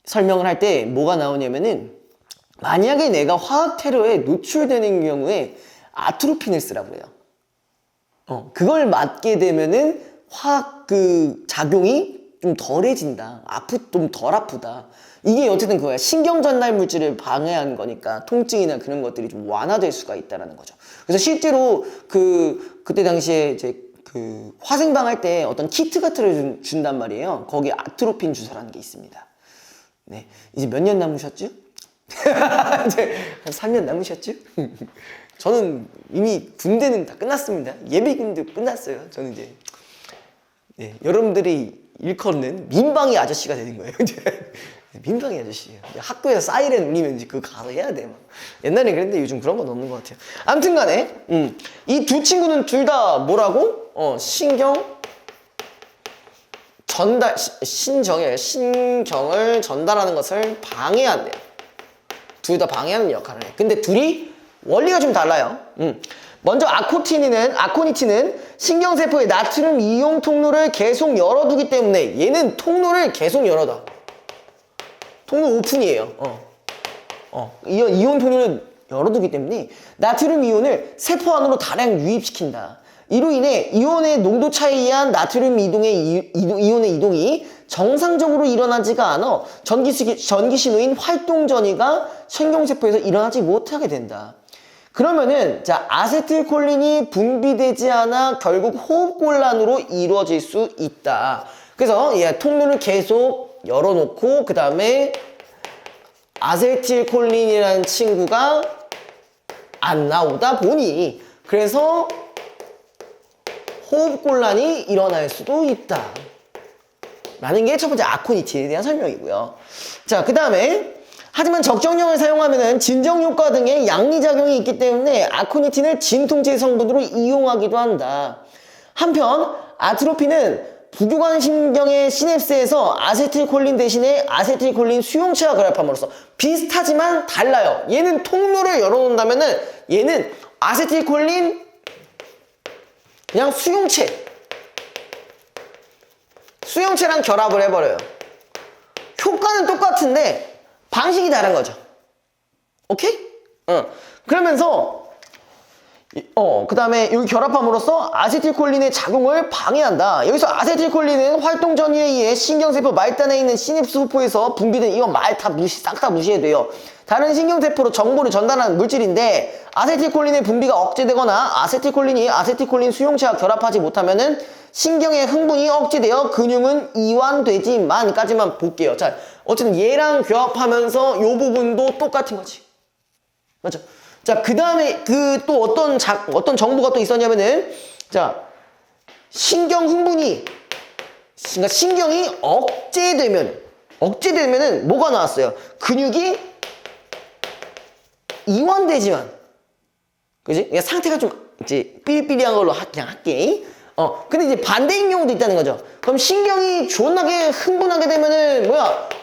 설명을 할 때 뭐가 나오냐면은 만약에 내가 화학 테러에 노출되는 경우에 아트로핀을 쓰라고 해요. 그걸 맞게 되면은 화학 작용이 좀 덜해진다. 좀 덜 아프다. 이게 어쨌든 그거야. 신경 전달 물질을 방해한 거니까 통증이나 그런 것들이 좀 완화될 수가 있다라는 거죠. 그래서 실제로 그때 당시에 이제 화생방 할 때 어떤 키트 같은 걸 준단 말이에요. 거기에 아트로핀 주사라는 게 있습니다. 네. 이제 몇 년 남으셨죠? 이제 한 3년 남으셨죠? 저는 이미 군대는 다 끝났습니다. 예비군도 끝났어요. 저는 이제 여러분들이 일컫는 민방위 아저씨가 되는 거예요. 이제 민방위 아저씨예요. 학교에서 사이렌 울리면 이제 그거 가서 해야 돼. 막. 옛날에 그랬는데 요즘 그런 건 없는 것 같아요. 아무튼간에 이 두 친구는 둘 다 뭐라고? 신경 전달 신경을 전달하는 것을 방해한대요. 둘 다 방해하는 역할을 해. 근데 둘이 원리가 좀 달라요. 먼저 아코니틴은 신경세포의 나트륨 이용 통로를 계속 열어두기 때문에 얘는 통로를 계속 열어둬. 통로 오픈이에요. 이온 통로를 열어두기 때문에 나트륨 이온을 세포 안으로 다량 유입시킨다. 이로 인해 이온의 농도 차이에 의한 나트륨 이온의 이동이 정상적으로 일어나지가 않아 전기 신호인 활동 전이가 신경세포에서 일어나지 못하게 된다. 그러면은 아세틸콜린이 분비되지 않아 결국 호흡곤란으로 이루어질 수 있다. 그래서 통로를 계속 열어놓고 그 다음에 아세틸콜린이라는 친구가 안 나오다 보니 그래서 호흡곤란이 일어날 수도 있다. 라는 게 첫 번째 아코니틴에 대한 설명이고요. 자, 그 다음에 하지만 적정량을 사용하면 진정효과 등의 양리작용이 있기 때문에 아코니틴을 진통제 성분으로 이용하기도 한다. 한편 아트로핀은 부교관 신경의 시냅스에서 아세틸콜린 대신에 아세틸콜린 수용체와 결합함으로써 비슷하지만 달라요. 얘는 통로를 열어놓는다면은 얘는 아세틸콜린 그냥 수용체랑 결합을 해버려요. 효과는 똑같은데 방식이 다른 거죠. 오케이? 그러면서 그 다음에 여기 결합함으로써 아세틸콜린의 작용을 방해한다. 여기서 아세틸콜린은 활동 전이에 의해 신경세포 말단에 있는 시냅스 후포에서 분비된 이거 싹 다 무시해야 돼요. 다른 신경세포로 정보를 전달하는 물질인데 아세틸콜린의 분비가 억제되거나 아세틸콜린이 아세틸콜린 수용체와 결합하지 못하면은 신경의 흥분이 억제되어 근육은 이완되지만까지만 볼게요. 자, 어쨌든 얘랑 결합하면서 이 부분도 똑같은 거지. 맞죠? 자, 그 다음에 또 어떤 정보가 또 있었냐면은 신경 흥분이 그러니까 신경이 억제되면은 뭐가 나왔어요? 근육이 이완되지만 그지? 그러니까 상태가 좀 이제 삐리삐리한 걸로 그냥 할게. 근데 이제 반대인 경우도 있다는 거죠. 그럼 신경이 존나게 흥분하게 되면은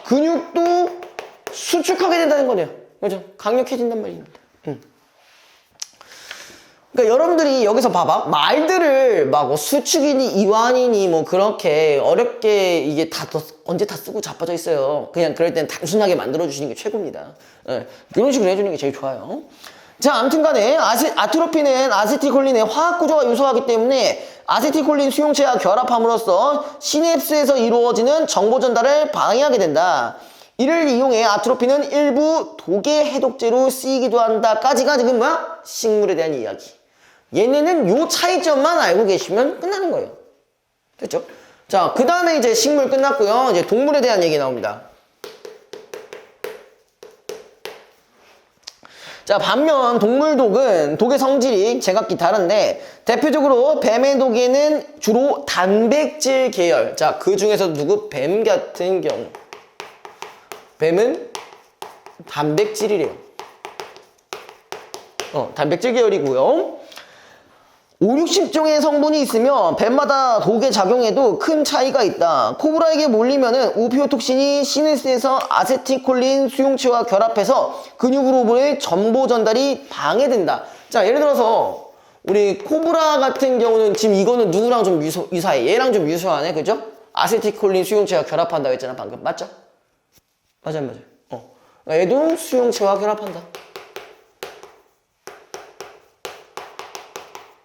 근육도 수축하게 된다는 거네요. 그죠? 강력해진단 말입니다. 그러니까 여러분들이 여기서 봐봐. 말들을 수축이니 이완이니 그렇게 어렵게 이게 언제 다 쓰고 자빠져 있어요. 그냥 그럴 땐 단순하게 만들어주시는 게 최고입니다. 이런 식으로 해주는 게 제일 좋아요. 자, 아무튼 간에 아트로핀은 아세틸콜린의 화학 구조가 유사하기 때문에 아세틸콜린 수용체와 결합함으로써 시냅스에서 이루어지는 정보 전달을 방해하게 된다. 이를 이용해 아트로핀은 일부 독의 해독제로 쓰이기도 한다까지가 지금 식물에 대한 이야기. 얘네는 요 차이점만 알고 계시면 끝나는 거예요. 됐죠? 자, 그 다음에 이제 식물 끝났고요. 이제 동물에 대한 얘기 나옵니다. 자, 반면 동물독은 독의 성질이 제각기 다른데 대표적으로 뱀의 독에는 주로 단백질 계열. 자, 그 중에서 누구? 뱀 같은 경우. 뱀은 단백질이래요. 단백질 계열이고요. 5, 60종의 성분이 있으며 뱀마다 독의 작용에도 큰 차이가 있다. 코브라에게 몰리면은 오피오톡신이 시내스에서 아세틸콜린 수용체와 결합해서 근육으로의 전보 전달이 방해된다. 자, 예를 들어서 우리 코브라 같은 경우는 지금 이거는 누구랑 좀 유사해. 얘랑 좀 유사하네. 그죠? 아세틸콜린 수용체와 결합한다고 했잖아 방금. 맞죠? 맞아요. 얘도 수용체와 결합한다.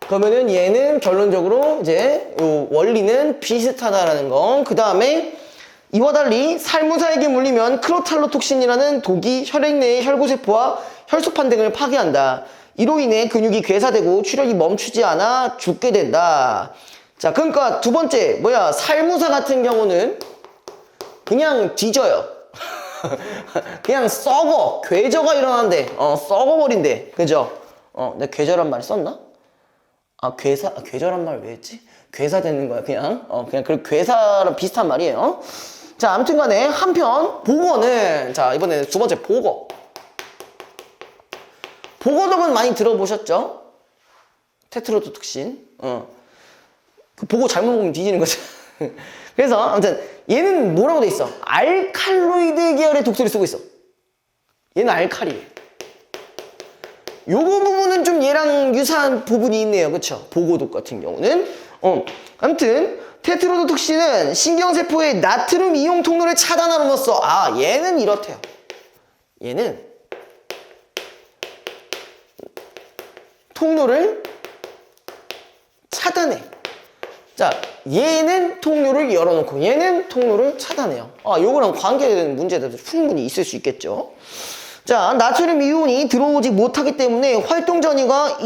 그러면은 얘는 결론적으로 이제 요 원리는 비슷하다라는 거. 그 다음에 이와 달리 살무사에게 물리면 크로탈로톡신이라는 독이 혈액 내의 혈구세포와 혈소판 등을 파괴한다. 이로 인해 근육이 괴사되고 출혈이 멈추지 않아 죽게 된다. 자, 그러니까 두 번째 살무사 같은 경우는 그냥 뒤져요. 그냥 썩어. 괴저가 일어난대. 썩어버린대. 그죠? 내가 괴저란 말 썼나? 괴저란 말 왜 했지? 괴사되는 거야, 그냥. 그냥 그 괴사랑 비슷한 말이에요. 자, 아무튼 간에 한편, 보거는, 자, 이번에는 두 번째 보거. 보거독은 많이 들어보셨죠? 테트로도톡신. 그 보고 잘못 보면 뒤지는 거죠. 그래서, 아무튼, 얘는 뭐라고 돼 있어? 알칼로이드 계열의 독소를 쓰고 있어. 얘는 알칼리예요. 요거 부분은 좀 얘랑 유사한 부분이 있네요. 그쵸? 보고독 같은 경우는. 아무튼, 테트로도톡신은 신경세포의 나트륨 이용 통로를 차단함으로써, 얘는 이렇대요. 얘는 통로를 차단해. 자, 얘는 통로를 열어놓고, 얘는 통로를 차단해요. 요거랑 관계되는 문제들도 충분히 있을 수 있겠죠. 자, 나트륨 이온이 들어오지 못하기 때문에 활동 전이가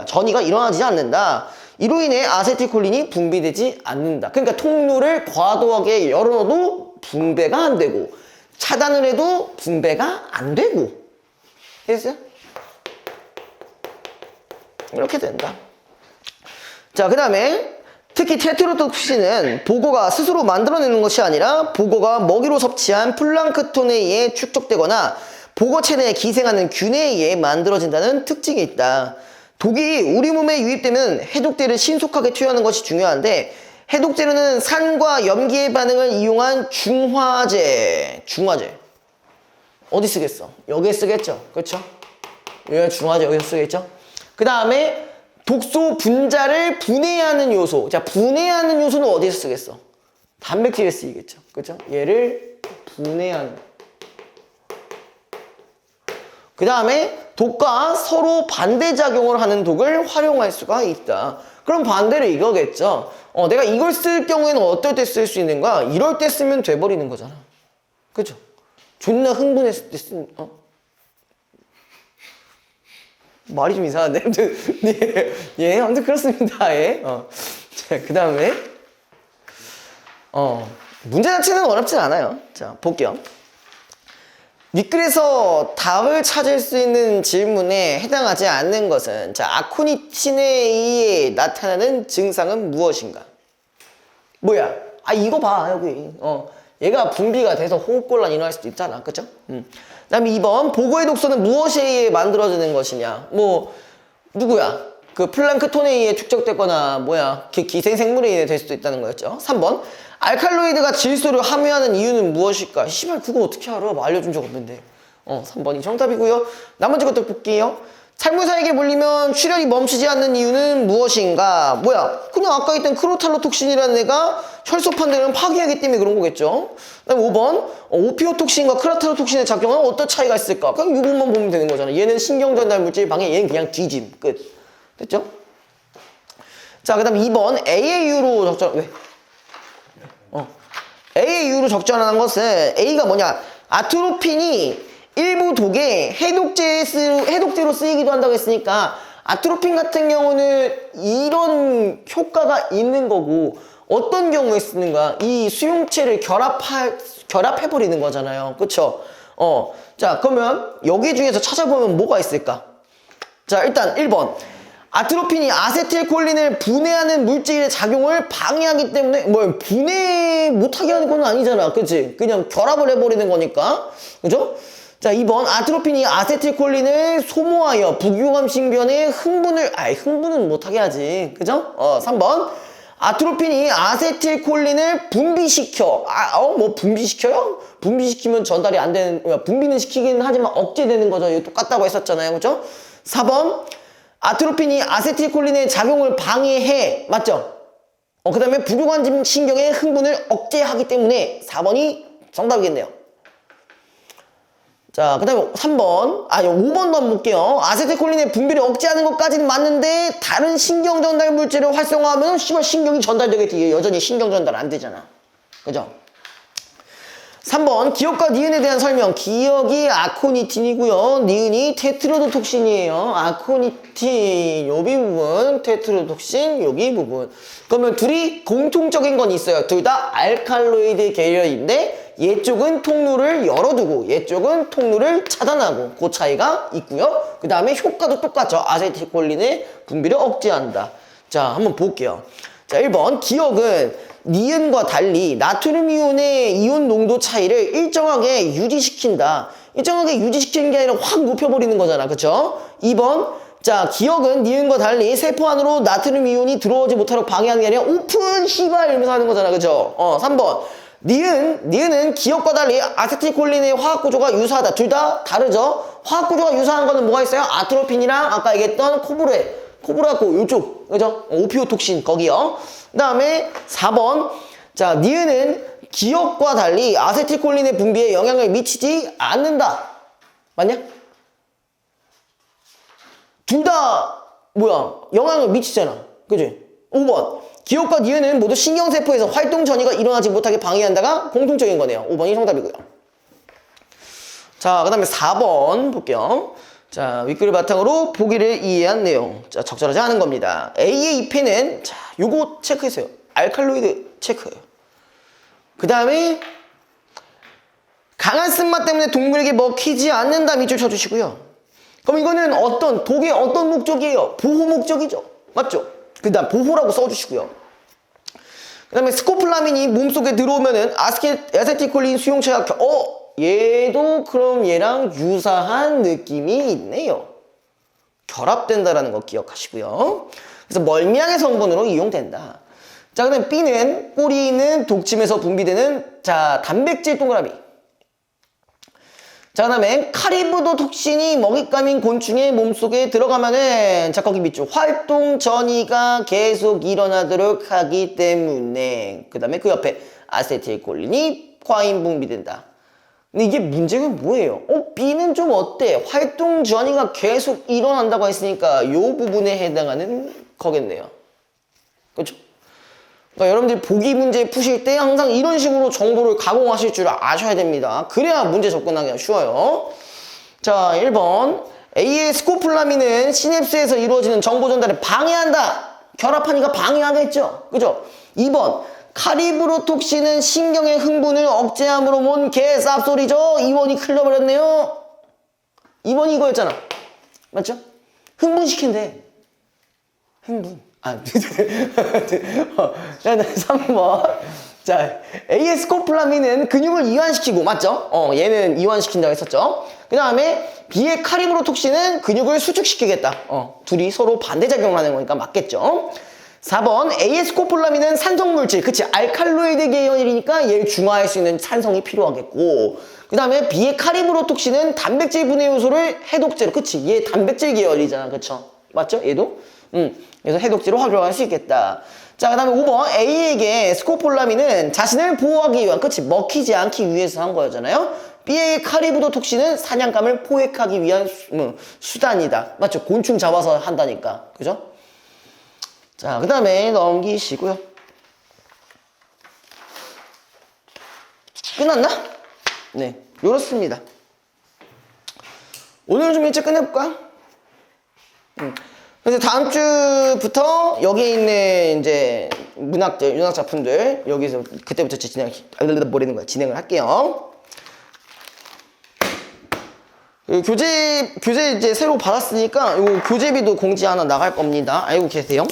전이가 일어나지 않는다. 이로 인해 아세틸콜린이 분비되지 않는다. 그러니까 통로를 과도하게 열어도 분배가 안 되고 차단을 해도 분배가 안 되고. 됐어요? 이렇게 된다. 자, 그 다음에 특히 테트로톡신은 보고가 스스로 만들어내는 것이 아니라 보고가 먹이로 섭취한 플랑크톤에 의해 축적되거나 보고체 내에 기생하는 균에 의해 만들어진다는 특징이 있다. 독이 우리 몸에 유입되면 해독제를 신속하게 투여하는 것이 중요한데 해독제로는 산과 염기의 반응을 이용한 중화제 어디 쓰겠어? 여기에 쓰겠죠? 그렇죠? 중화제 여기서 쓰겠죠? 그 다음에 독소 분자를 분해하는 요소. 자, 분해하는 요소는 어디서 쓰겠어? 단백질에 쓰이겠죠. 그렇죠? 얘를 분해하는. 그 다음에 독과 서로 반대작용을 하는 독을 활용할 수가 있다. 그럼 반대로 이거겠죠. 내가 이걸 쓸 경우에는 어떨 때 쓸 수 있는가? 이럴 때 쓰면 돼버리는 거잖아. 그죠? 존나 흥분했을 때 쓰는, 말이 좀 이상한데? 아무튼 그렇습니다. 예. 자, 그 다음에, 문제 자체는 어렵진 않아요. 자, 볼게요. 윗글에서 답을 찾을 수 있는 질문에 해당하지 않는 것은, 자, 아코니틴에 의해 나타나는 증상은 무엇인가? 뭐야? 이거 봐, 여기. 얘가 분비가 돼서 호흡곤란 일어날 수도 있잖아. 그쵸? 그 다음에 2번, 보고의 독소는 무엇에 의해 만들어지는 것이냐? 누구야? 그 플랑크톤에 의해 축적되거나, 기생생물에 의해 될 수도 있다는 거였죠. 3번, 알칼로이드가 질소를 함유하는 이유는 무엇일까? 씨발, 그거 어떻게 알아? 알려준 적 없는데. 3번이 정답이고요. 나머지 것들 볼게요. 살무사에게 물리면 출혈이 멈추지 않는 이유는 무엇인가? 그냥 아까 있던 크로탈로톡신이라는 애가 혈소판 등을 파괴하기 때문에 그런 거겠죠. 그다음에 5번, 오피오톡신과 크로탈로톡신의 작용은 어떤 차이가 있을까? 그냥 이 부분만 보면 되는 거잖아. 얘는 신경전달 물질 방해, 얘는 그냥 뒤짐. 끝. 됐죠? 자, 그 다음에 2번, A의 이유로 적절, 왜? A의 이유로 적절한 것은 A가 뭐냐? 아트로핀이 일부 독에 해독제로 쓰이기도 한다고 했으니까 아트로핀 같은 경우는 이런 효과가 있는 거고 어떤 경우에 쓰는가? 이 수용체를 결합해버리는 거잖아요. 그쵸? 자, 그러면 여기 중에서 찾아보면 뭐가 있을까? 자, 일단 1번. 아트로핀이 아세틸콜린을 분해하는 물질의 작용을 방해하기 때문에, 분해 못하게 하는 건 아니잖아. 그치? 그냥 결합을 해버리는 거니까. 그죠? 자, 2번. 아트로핀이 아세틸콜린을 소모하여 부교감 신경의 흥분은 못하게 하지. 그죠? 3번. 아트로핀이 아세틸콜린을 분비시켜. 분비시켜요? 분비시키면 전달이 안 되는, 분비는 시키긴 하지만 억제되는 거죠. 이거 똑같다고 했었잖아요. 그죠? 4번. 아트로핀이 아세틸콜린의 작용을 방해해. 맞죠? 그 다음에 부교감 신경의 흥분을 억제하기 때문에 4번이 정답이겠네요. 자, 그 다음에 5번도 한번 볼게요. 아세틸콜린의 분비를 억제하는 것까지는 맞는데 다른 신경 전달 물질을 활성화하면 신경이 전달되겠지. 여전히 신경 전달 안 되잖아. 그죠? 3번 기억과 니은에 대한 설명. 기억이 아코니틴이고요. 니은이 테트로도톡신이에요. 아코니틴 여기 부분, 테트로도톡신 여기 부분. 그러면 둘이 공통적인 건 있어요. 둘 다 알칼로이드 계열인데 얘쪽은 통로를 열어두고 얘쪽은 통로를 차단하고 그 차이가 있고요. 그 다음에 효과도 똑같죠. 아세틸콜린의 분비를 억제한다. 자, 한번 볼게요. 자, 1번 기억은 니은과 달리 나트륨 이온의 이온 농도 차이를 일정하게 유지시킨다. 일정하게 유지시키는 게 아니라 확 높여버리는 거잖아. 그쵸? 2번 자, 기억은 니은과 달리 세포 안으로 나트륨 이온이 들어오지 못하도록 방해하는 게 아니라 오픈 시발 이러면서 하는 거잖아. 그쵸? 3번 니은은 기억과 달리 아세틸콜린의 화학 구조가 유사하다. 둘 다 다르죠? 화학 구조가 유사한 거는 뭐가 있어요? 아트로핀이랑 아까 얘기했던 코브라코 요쪽, 그죠? 오피오톡신 거기요. 그 다음에 4번 자, 니은은 기억과 달리 아세틸콜린의 분비에 영향을 미치지 않는다. 맞냐? 둘 다 영향을 미치잖아. 그지? 5번 기억과 니은은 모두 신경세포에서 활동 전이가 일어나지 못하게 방해한다가 공통적인 거네요. 5번이 정답이고요. 자, 그 다음에 4번 볼게요. 자, 윗글을 바탕으로 보기를 이해한 내용. 자, 적절하지 않은 겁니다. A의 2패는 자, 요거 체크했어요. 알칼로이드 체크. 그 다음에 강한 쓴맛 때문에 동물에게 먹히지 않는다. 밑줄 쳐주시고요. 그럼 이거는 독의 어떤 목적이에요? 보호 목적이죠. 맞죠? 그 다음 보호라고 써주시고요. 그 다음에 스코폴라민이 몸속에 들어오면은 아세틸콜린 수용체가 얘도 그럼 얘랑 유사한 느낌이 있네요. 결합된다라는 거 기억하시고요. 그래서 멀미약의 성분으로 이용된다. 자, 그 다음에 B는 꼬리에 있는 독침에서 분비되는 단백질 동그라미. 자, 그 다음에 카리브도톡신이 먹잇감인 곤충의 몸속에 들어가면은 거기 밑줄 활동 전이가 계속 일어나도록 하기 때문에 그 다음에 그 옆에 아세틸콜린이 과잉 분비된다. 근데 이게 문제가 뭐예요? B는 좀 어때? 활동 전이가 계속 일어난다고 했으니까 이 부분에 해당하는 거겠네요. 그렇죠? 그러니까 여러분들이 보기 문제 푸실 때 항상 이런 식으로 정보를 가공하실 줄 아셔야 됩니다. 그래야 문제 접근하기가 쉬워요. 자, 1번 A의 스코폴라민은 시냅스에서 이루어지는 정보 전달을 방해한다. 결합하니까 방해하겠죠. 그죠? 2번 카리브로톡신은 신경의 흥분을 억제함으로 뭔 개쌉소리죠? 2번이 흘려버렸네요. 2번이 이거였잖아. 맞죠? 흥분시킨대. 흥분. 3번. 자, A의 스코폴라민은 근육을 이완시키고, 맞죠? 얘는 이완시킨다고 했었죠. 그 다음에 B의 카리브로톡신은 근육을 수축시키겠다. 둘이 서로 반대작용을 하는 거니까 맞겠죠. 4번 A의 스코폴라민은 산성물질, 그치? 알칼로이드 계열이니까 얘를 중화할 수 있는 산성이 필요하겠고, 그 다음에 B의 카리브로톡신은 단백질 분해 요소를 해독제로, 그치? 얘 단백질 계열이잖아, 그쵸? 맞죠? 얘도? 그래서 해독제로 활용할 수 있겠다. 자, 그 다음에 5번 A에게 스코폴라민은 자신을 보호하기 위한, 그치? 먹히지 않기 위해서 한 거잖아요. B의 카리브도톡신은 사냥감을 포획하기 위한 수단이다. 맞죠? 곤충 잡아서 한다니까. 그죠? 자, 그 다음에 넘기시고요. 끝났나? 네, 요렇습니다. 오늘 좀 일찍 끝내볼까? 그래서 다음 주부터 여기 있는 이제 문학들, 윤학 작품들 여기서 그때부터 진행을 할게요. 교재 이제 새로 받았으니까 요 교재비도 공지 하나 나갈 겁니다. 알고 계세요?